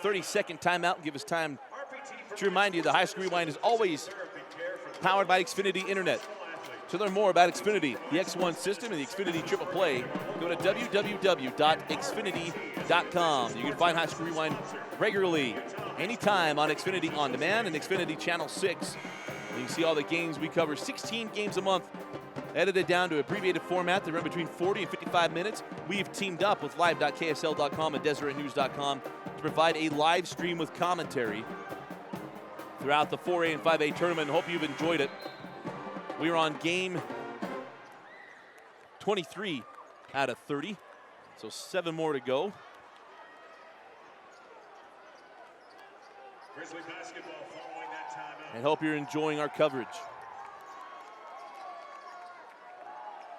B: 30-second timeout. Give us time to remind you the High School Rewind is always powered by Xfinity Internet. To learn more about Xfinity, the X1 system, and the Xfinity Triple Play, go to www.xfinity.com. You can find High School Rewind regularly, anytime on Xfinity On Demand and Xfinity Channel 6. You can see all the games we cover, 16 games a month, edited down to abbreviated format. They run between 40 and 55 minutes. We've teamed up with live.ksl.com and DeseretNews.com to provide a live stream with commentary throughout the 4A and 5A tournament. Hope you've enjoyed it. We are on game 23 out of 30, so 7 more to go.
A: Grizzly basketball following that timeout.
B: And hope you're enjoying our coverage.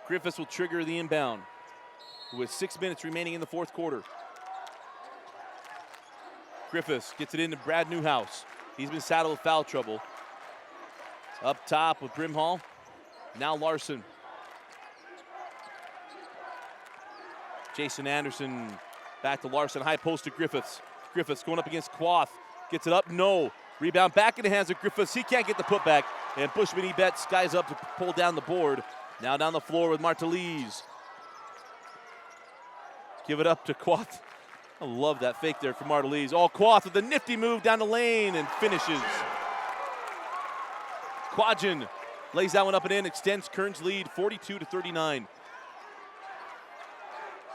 B: Griffiths will trigger the inbound with 6 minutes remaining in the fourth quarter. Griffiths gets it into Brad Newhouse. He's been saddled with foul trouble. Up top with Brimhall. Now Larson. Jason Anderson back to Larson. High post to Griffiths. Griffiths going up against Quath. Gets it up, no. Rebound back in the hands of Griffiths. He can't get the putback. And Bushman Ebet skies up to pull down the board. Now down the floor with Martelise. Give it up to Quath. I love that fake there for Martelise. Oh, Quath with a nifty move down the lane and finishes. Quadjan lays that one up and in, extends Kearns' lead 42-39.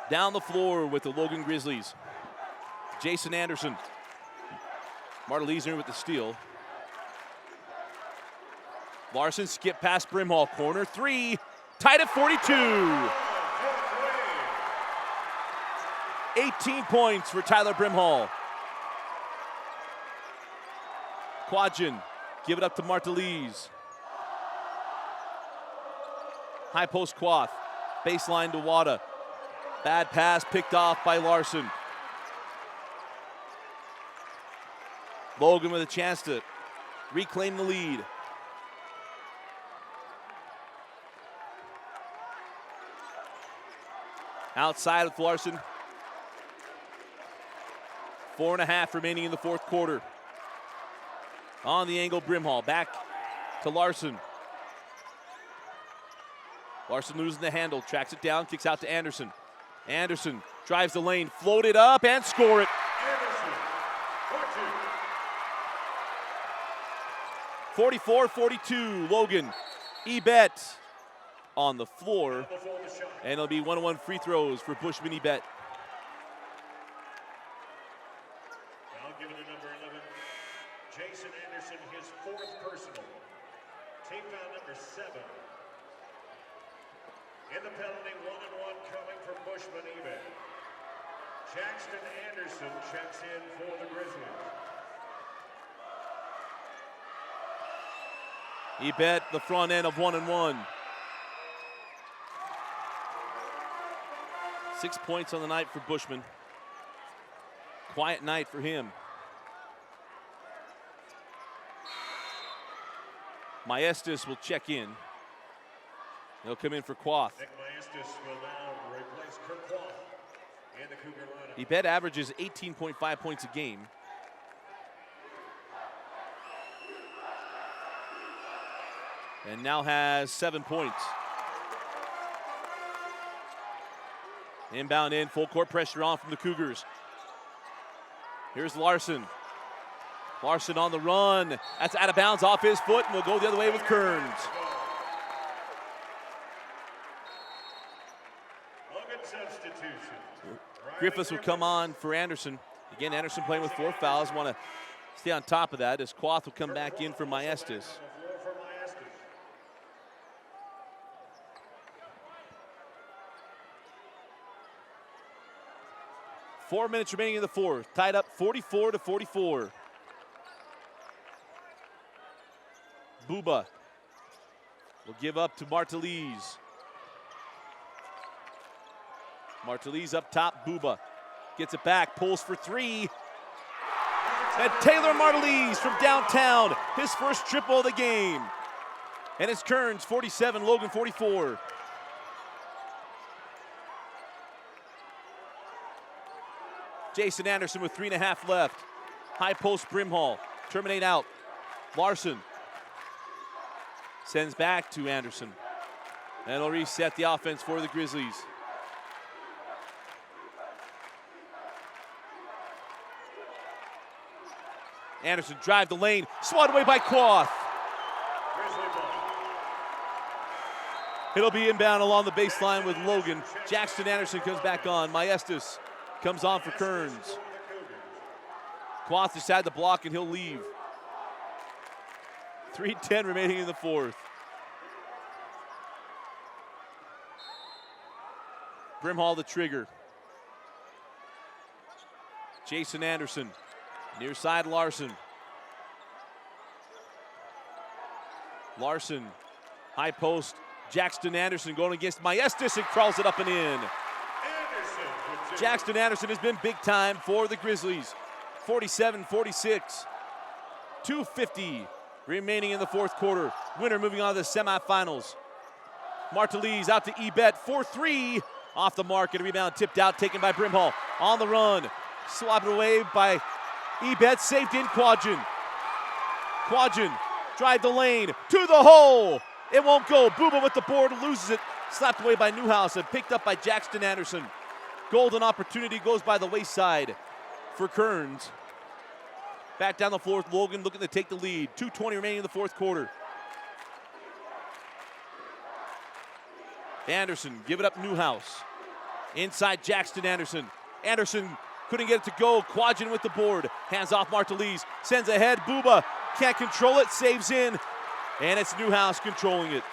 B: Down the floor with the Logan Grizzlies. Jason Anderson. Martelise in with the steal. Larson skip past Brimhall, corner three, tied at 42. 18 points for Tyler Brimhall. Quadjan, give it up to Martelise. High post Quath, baseline to Wada. Bad pass picked off by Larson. Logan with a chance to reclaim the lead. Outside with Larson. 4.5 remaining in the fourth quarter. On the angle, Brimhall back to Larson. Larson losing the handle, tracks it down, kicks out to Anderson. Anderson drives the lane, float it up, and score it. 44-42, Logan. Ebet on the floor, and it'll be 1-on-1 free throws for Bushman Ebet.
A: Now given to number 11, Jason Anderson, his 4th personal. Team foul number 7. In the penalty, 1-on-1 coming from Bushman Ebet. Jackson Anderson checks in for the Grizzlies.
B: Ebet, the front end of 1-on-1. 6 points on the night for Bushman. Quiet night for him. Maestas will check in. He'll come in for Quath.
A: Nick Maestas will now replace Kirk Quath in the Cougar lineup.
B: Ebet averages 18.5 points a game. And now has 7 points. Inbound in, full court pressure on from the Cougars. Here's Larson. Larson on the run. That's out of bounds off his foot, and we'll go the other way with Kearns.
A: Logan substitution.
B: Griffiths will come on for Anderson. Again, Anderson playing with 4 fouls. Want to stay on top of that as Quath will come back in for Maestas. 4 minutes remaining in the fourth. Tied up 44-44. Buba will give up to Martelise. Martelise up top, Buba gets it back, pulls for 3. And Taylor Martelise from downtown, his first triple of the game. And it's Kearns 47, Logan 44. Jason Anderson with 3.5 left. High post Brimhall. Terminate out. Larson sends back to Anderson. And it'll reset the offense for the Grizzlies. Anderson drive the lane, swatted away by Quoth. It'll be inbound along the baseline with Logan. Jackson Anderson comes back on. Maestas comes on for Kearns. Quoth decided to block and he'll leave. 3:10 remaining in the fourth. Brimhall the trigger. Jason Anderson. Near side Larson. Larson, high post. Jackson Anderson going against Maestas and crawls it up and in. Jackson Anderson has been big time for the Grizzlies. 47-46. 2:50 remaining in the fourth quarter. Winner moving on to the semifinals. Martelise out to Ebet. 4-3 off the mark and a rebound tipped out, taken by Brimhall. On the run. Swapped away by Ebet, saved in Quadrin. Quadrin, drive the lane, to the hole. It won't go. Booba with the board, loses it. Slapped away by Newhouse and picked up by Jackson Anderson. Golden opportunity goes by the wayside for Kearns. Back down the floor with Logan looking to take the lead. 2:20 remaining in the fourth quarter. Anderson, give it up Newhouse. Inside Jackson Anderson. Anderson couldn't get it to go. Quadrin with the board. Hands off Martelise. Sends ahead. Booba can't control it. Saves in. And it's Newhouse controlling it.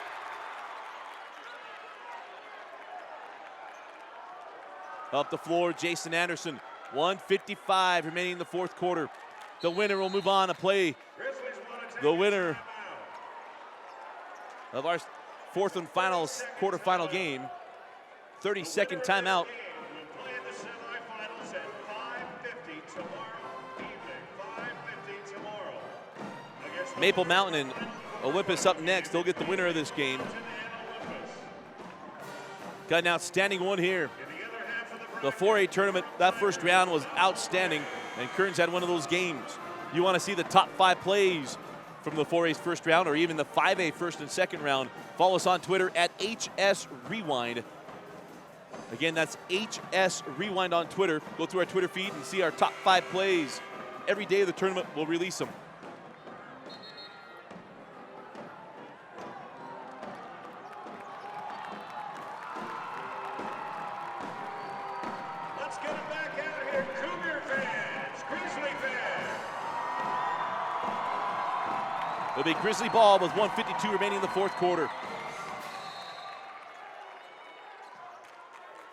B: Up the floor, Jason Anderson. 1:55 remaining in the fourth quarter. The winner will move on to play the winner of our fourth and final quarterfinal game. 30-second timeout. Maple Mountain and Olympus up next. They'll get the winner of this game. Got an outstanding one here. The 4A tournament, that first round was outstanding, and Kearns had one of those games. You want to see the top 5 plays from the 4A's first round or even the 5A first and second round, follow us on Twitter at HS Rewind. Again, that's HS Rewind on Twitter. Go through our Twitter feed and see our top 5 plays. Every day of the tournament, we'll release them. It'll be Grizzly ball with 1:52 remaining in the fourth quarter.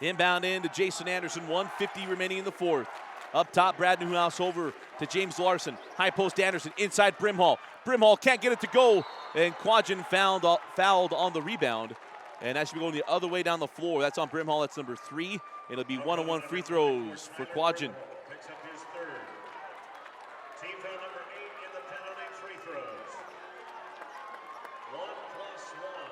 B: Inbound in to Jason Anderson, 1:50 remaining in the fourth. Up top, Brad Newhouse over to James Larson. High post Anderson, inside Brimhall. Brimhall can't get it to go, and Quadrin fouled on the rebound. And that should be going the other way down the floor. That's on Brimhall, that's number 3. It'll be 1-on-1 free throws for Quadrin.
A: Picks up his third. Team foul number 8 in the penalty free throws. 1+1.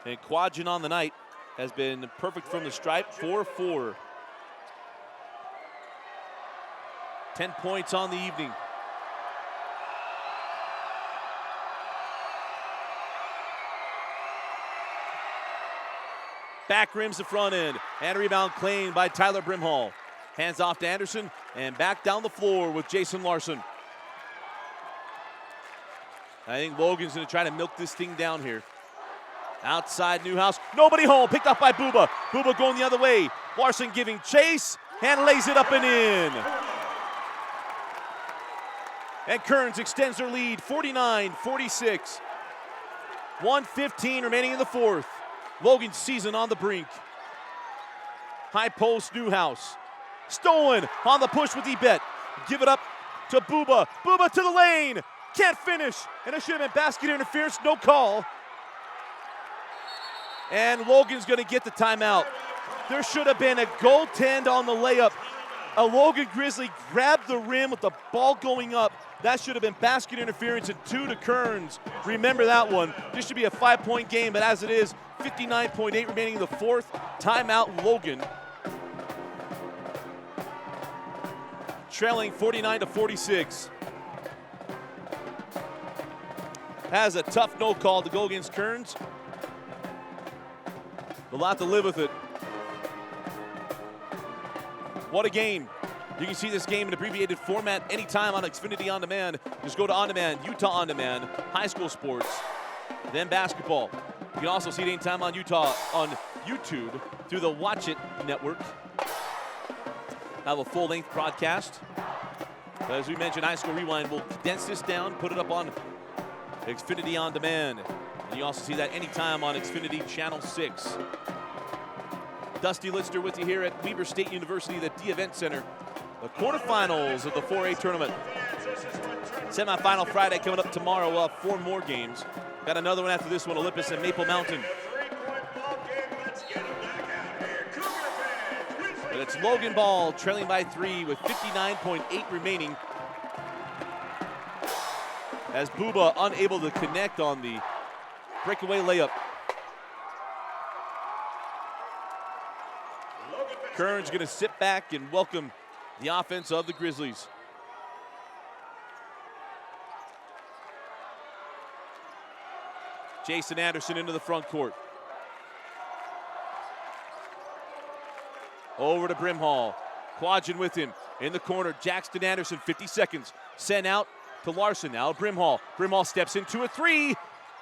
B: And Quadrin on the night has been perfect from the stripe, 4-4. 10 points on the evening. Back rims the front end, and a rebound claimed by Tyler Brimhall. Hands off to Anderson, and back down the floor with Jason Larson. I think Logan's gonna try to milk this thing down here. Outside Newhouse, nobody home, picked up by Booba. Booba going the other way. Larson giving chase, and lays it up and in. And Kearns extends their lead, 49-46. 1:15 remaining in the fourth. Logan's season on the brink. High post Newhouse. Stolen on the push with Ebet. Give it up to Booba. Booba to the lane. Can't finish. And it should have been basket interference, no call. And Logan's gonna get the timeout. There should have been a goaltend on the layup. A Logan Grizzly grabbed the rim with the ball going up. That should have been basket interference and 2 to Kearns. Remember that one. This should be a 5-point game, but as it is, 59.8 remaining in the fourth. Timeout, Logan. trailing 49-46. Has a tough no call to go against Kearns. A lot to live with it. What a game. You can see this game in abbreviated format anytime on Xfinity On Demand. Just go to On Demand, Utah On Demand, high school sports, then basketball. You can also see it anytime on Utah on YouTube through the Watch It network. Have a full-length broadcast. As we mentioned, High School Rewind will condense this down, put it up on Xfinity On Demand. And you also see that anytime on Xfinity Channel 6. Dusty Lister with you here at Weber State University, the D-Event Center. The quarterfinals of the 4A tournament. Semifinal Friday coming up tomorrow. We'll have 4 more games. Got another one after this one, Olympus and Maple Mountain. And it's Logan ball trailing by 3 with 59.8 remaining. As Booba unable to connect on the breakaway layup. Kearns going to sit back and welcome the offense of the Grizzlies. Jason Anderson into the front court. Over to Brimhall. Quadgen with him in the corner. Jackson Anderson, 50 seconds. Sent out to Larson. Now Brimhall. Brimhall steps into a 3.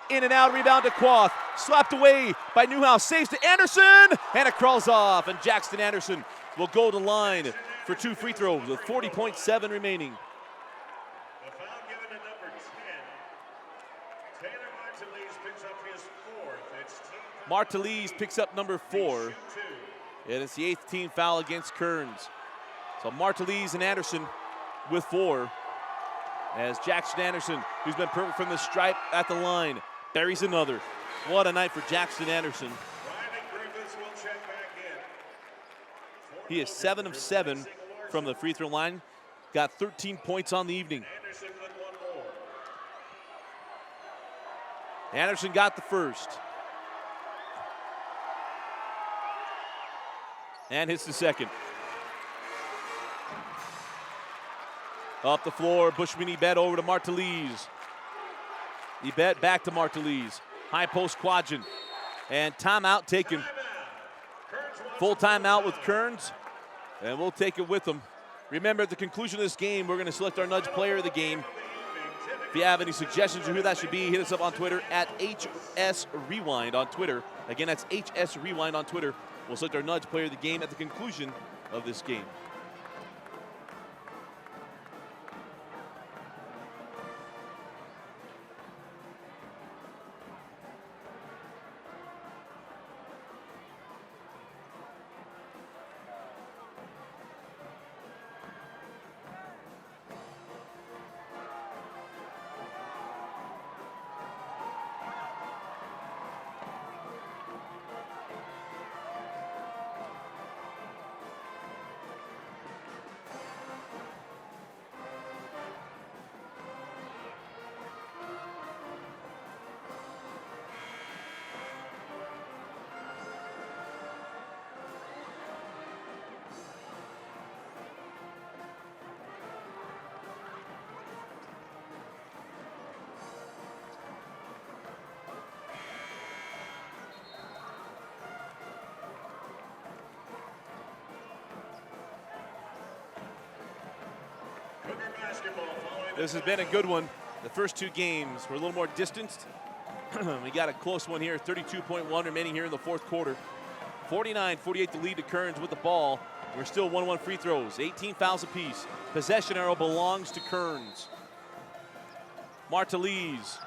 B: In and out, rebound to Quoth. Slapped away by Newhouse. Saves to Anderson. And it crawls off. And Jackson Anderson will go to line for 2 free throws with 40.7 remaining.
A: The foul given to number 10. Taylor Martinez picks up his 4th. It's team
B: Martinez picks up number 4. And it's the 8th team foul against Kearns. So Martinez and Anderson with 4. As Jackson Anderson, who's been perfect from the stripe at the line, buries another. What a night for Jackson Anderson. He is 7 of 7 from the free throw line. Got 13 points on the evening. Anderson got the first. And hits the second. Up the floor, Bushman Ebet over to Martinez. Ebet back to Martinez. High post Quadgen. And timeout taken. Full timeout with Kearns. And we'll take it with them. Remember, at the conclusion of this game, we're going to select our nudge player of the game. If you have any suggestions of who that should be, hit us up on Twitter at HS Rewind on Twitter. Again, that's HS Rewind on Twitter. We'll select our nudge player of the game at the conclusion of this game. This has been a good one. The first 2 games were a little more distanced. We got a close one here, 32.1 remaining here in the 4th quarter. 49-48 the lead to Kearns with the ball. We're still 1-1 free throws, 18 fouls apiece. Possession arrow belongs to Kearns. Martinez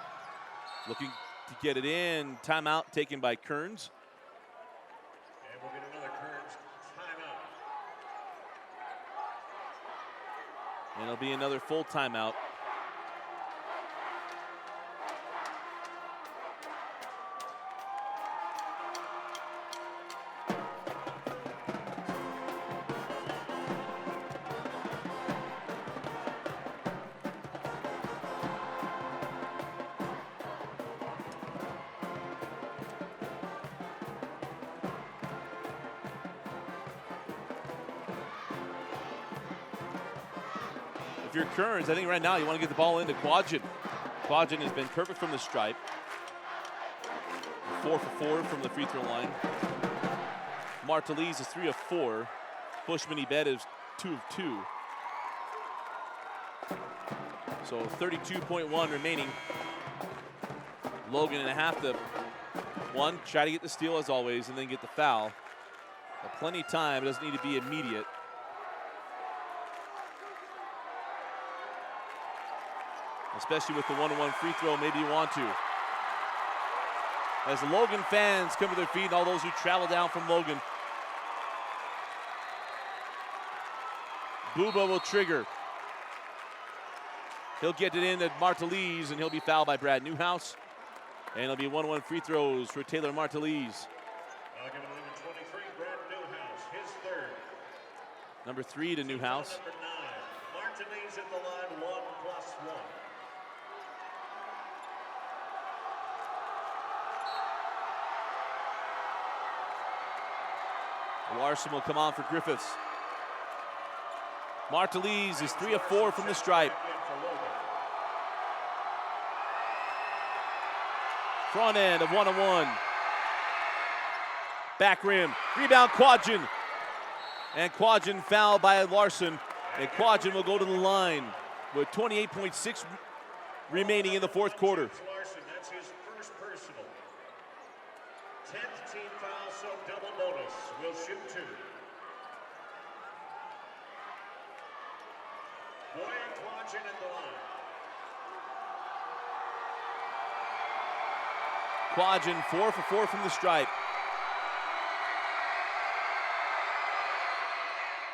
B: looking to get it in. Timeout taken by Kearns.
A: And we'll get another Kearns timeout.
B: And it'll be another full timeout. if you're Kearns, I think right now you want to get the ball into Quadgen. Quadgen has been perfect from the stripe. 4 for 4 from the free throw line. Martelise is 3 of 4. Bushman-Ebed is 2 of 2. So 32.1 remaining. Logan in a half to one. Try to get the steal as always and then get the foul. But plenty of time. It doesn't need to be immediate. Especially with the one-on-one free throw, maybe you want to. As the Logan fans come to their feet and all those who travel down from Logan. Booba will trigger. He'll get it in at Martelise, and he'll be fouled by Brad Newhouse. And it'll be 1-1 free throws for Taylor Martelise.
A: I'll give it to 23, Brad Newhouse, his third.
B: Number 3 to Newhouse.
A: Number 9, Martelise at the line, 1+1.
B: Larson will come on for Griffiths. Martelise is 3 of 4 from the stripe. Front end of 1-on-1. Back rim. Rebound Quadgen. And Quadgen fouled by Larson. And Quadgen will go to the line with 28.6 remaining in the fourth quarter.
A: Larson, that's his first personal. 10th team foul, so double bonus. Will shoot 2. Boyan Quadgen at the line.
B: Quadgen 4 for 4 from the stripe.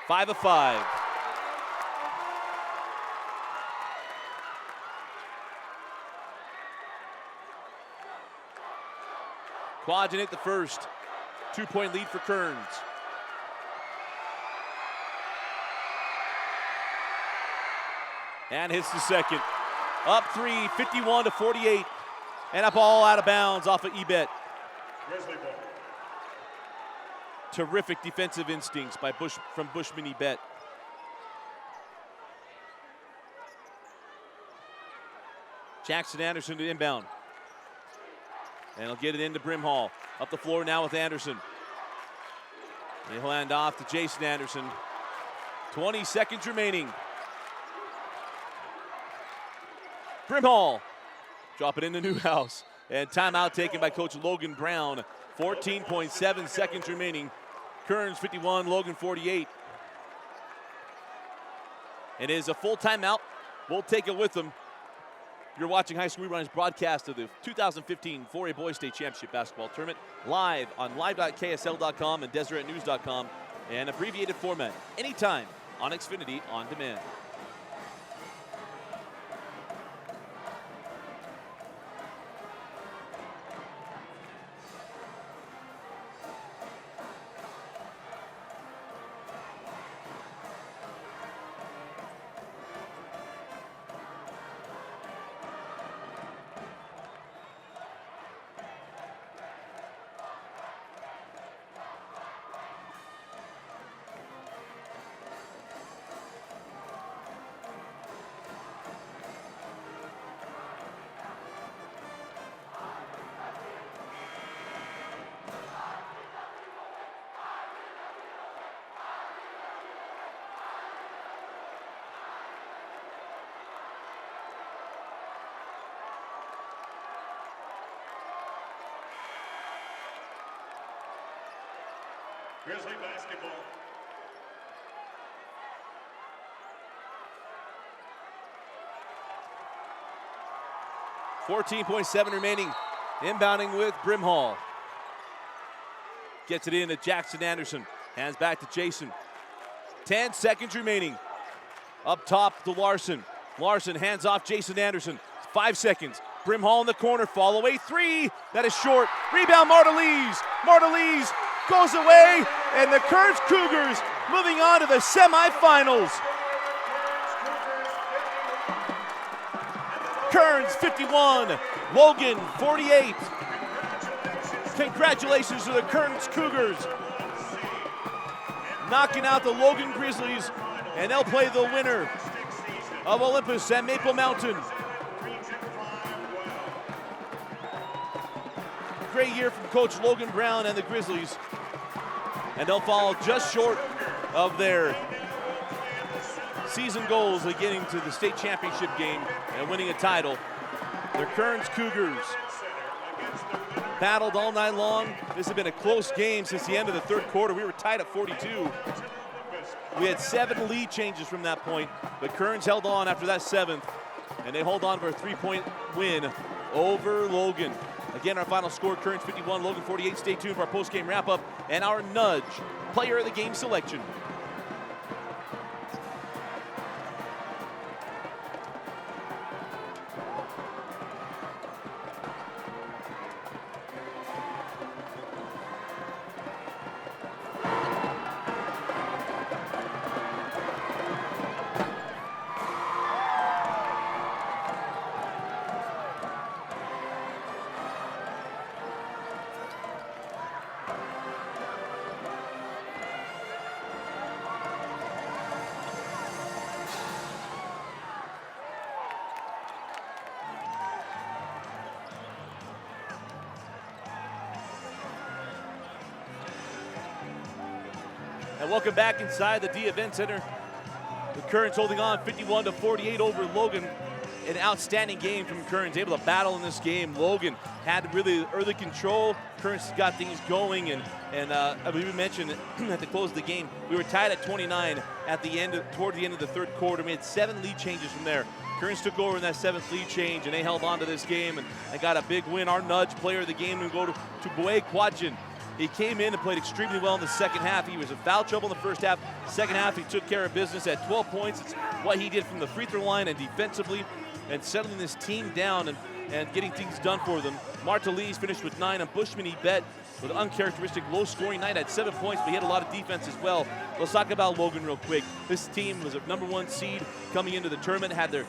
B: 5 of 5. Quadgen at the first. 2-point lead for Kearns. And hits the second. Up 3, 51-48. And a ball out of bounds off of Ebed.
A: Grizzly ball.
B: Terrific defensive instincts by from Bushman-Ebed. Jackson Anderson to inbound. And he'll get it into Brimhall. Up the floor now with Anderson. And he'll hand off to Jason Anderson. 20 seconds remaining. Brimhall. Drop it into Newhouse. And timeout taken by Coach Logan Brown. 14.7 seconds remaining. Kearns 51, Logan 48. It is a full timeout. We'll take it with them. You're watching High School Rerun's broadcast of the 2015 4A Boys State Championship Basketball Tournament live on live.ksl.com and DeseretNews.com and abbreviated format anytime on Xfinity On Demand.
A: Grizzly basketball.
B: $14.7 remaining. Inbounding with Brimhall. Gets it in to Jackson Anderson. Hands back to Jason. 10 seconds remaining. Up top to Larson. Larson hands off Jason Anderson. 5 seconds. Brimhall in the corner. Fall away 3. That is short. Rebound Martelise. Martelise goes away. And the Kearns Cougars moving on to the semifinals. Kearns 51, Logan 48. Congratulations to the Kearns Cougars. Knocking out the Logan Grizzlies, and they'll play the winner of Olympus and Maple Mountain. Great year from Coach Logan Brown and the Grizzlies. And they'll fall just short of their season goals of getting to the state championship game and winning a title. The Kearns Cougars battled all night long. This has been a close game since the end of the third quarter. We were tied at 42. We had 7 lead changes from that point, but Kearns held on after that 7th, and they hold on for a 3-point win over Logan. Again, our final score, Kearns 51, Logan 48. Stay tuned for our post-game wrap-up and our Nudge Player of the Game selection. And welcome back inside the D Event Center. The Kearns holding on 51-48 over Logan. An outstanding game from Kearns, able to battle in this game. Logan had really early control. Kearns got things going, and we mentioned at the close of the game, we were tied at 29 at the end, toward the end of the third quarter. We had 7 lead changes from there. Kearns took over in that 7th lead change, and they held on to this game and got a big win. Our Nudge Player of the Game will go to Boye Quadjan. He came in and played extremely well in the second half. He was in foul trouble in the first half. Second half, he took care of business at 12 points. It's what he did from the free throw line and defensively, and settling this team down and getting things done for them. Martelise finished with 9, and Bushman Ebet with an uncharacteristic low-scoring night, had 7 points, but he had a lot of defense as well. Let's talk about Logan real quick. This team was a #1 seed coming into the tournament, had their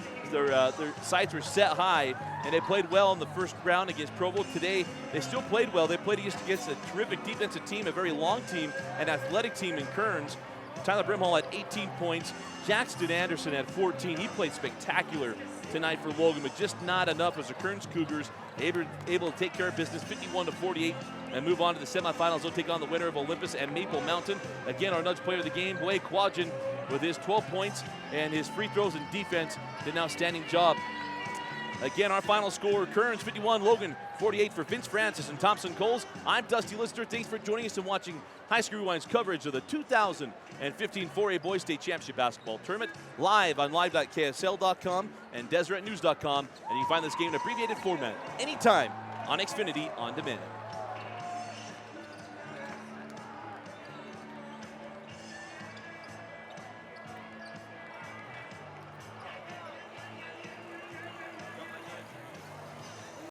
B: sights were set high, and they played well in the first round against Provo. Today, they still played well. They played against a terrific defensive team, a very long team, an athletic team in Kearns. Tyler Brimhall had 18 points. Jackson Anderson had 14. He played spectacular tonight for Logan, but just not enough as the Kearns Cougars able to take care of business 51-48 and move on to the semifinals. They'll take on the winner of Olympus and Maple Mountain. Again, our Nudge Player of the Game, Boye Quadjan, with his 12 points and his free throws and defense, did an outstanding job. Again, our final score, Kearns 51, Logan 48 for Vince Francis and Thompson Coles. I'm Dusty Lister. Thanks for joining us and watching High School Rewind's coverage of the 2015 4A Boys State Championship Basketball Tournament, live on live.ksl.com and DeseretNews.com. And you can find this game in abbreviated format anytime on Xfinity On Demand.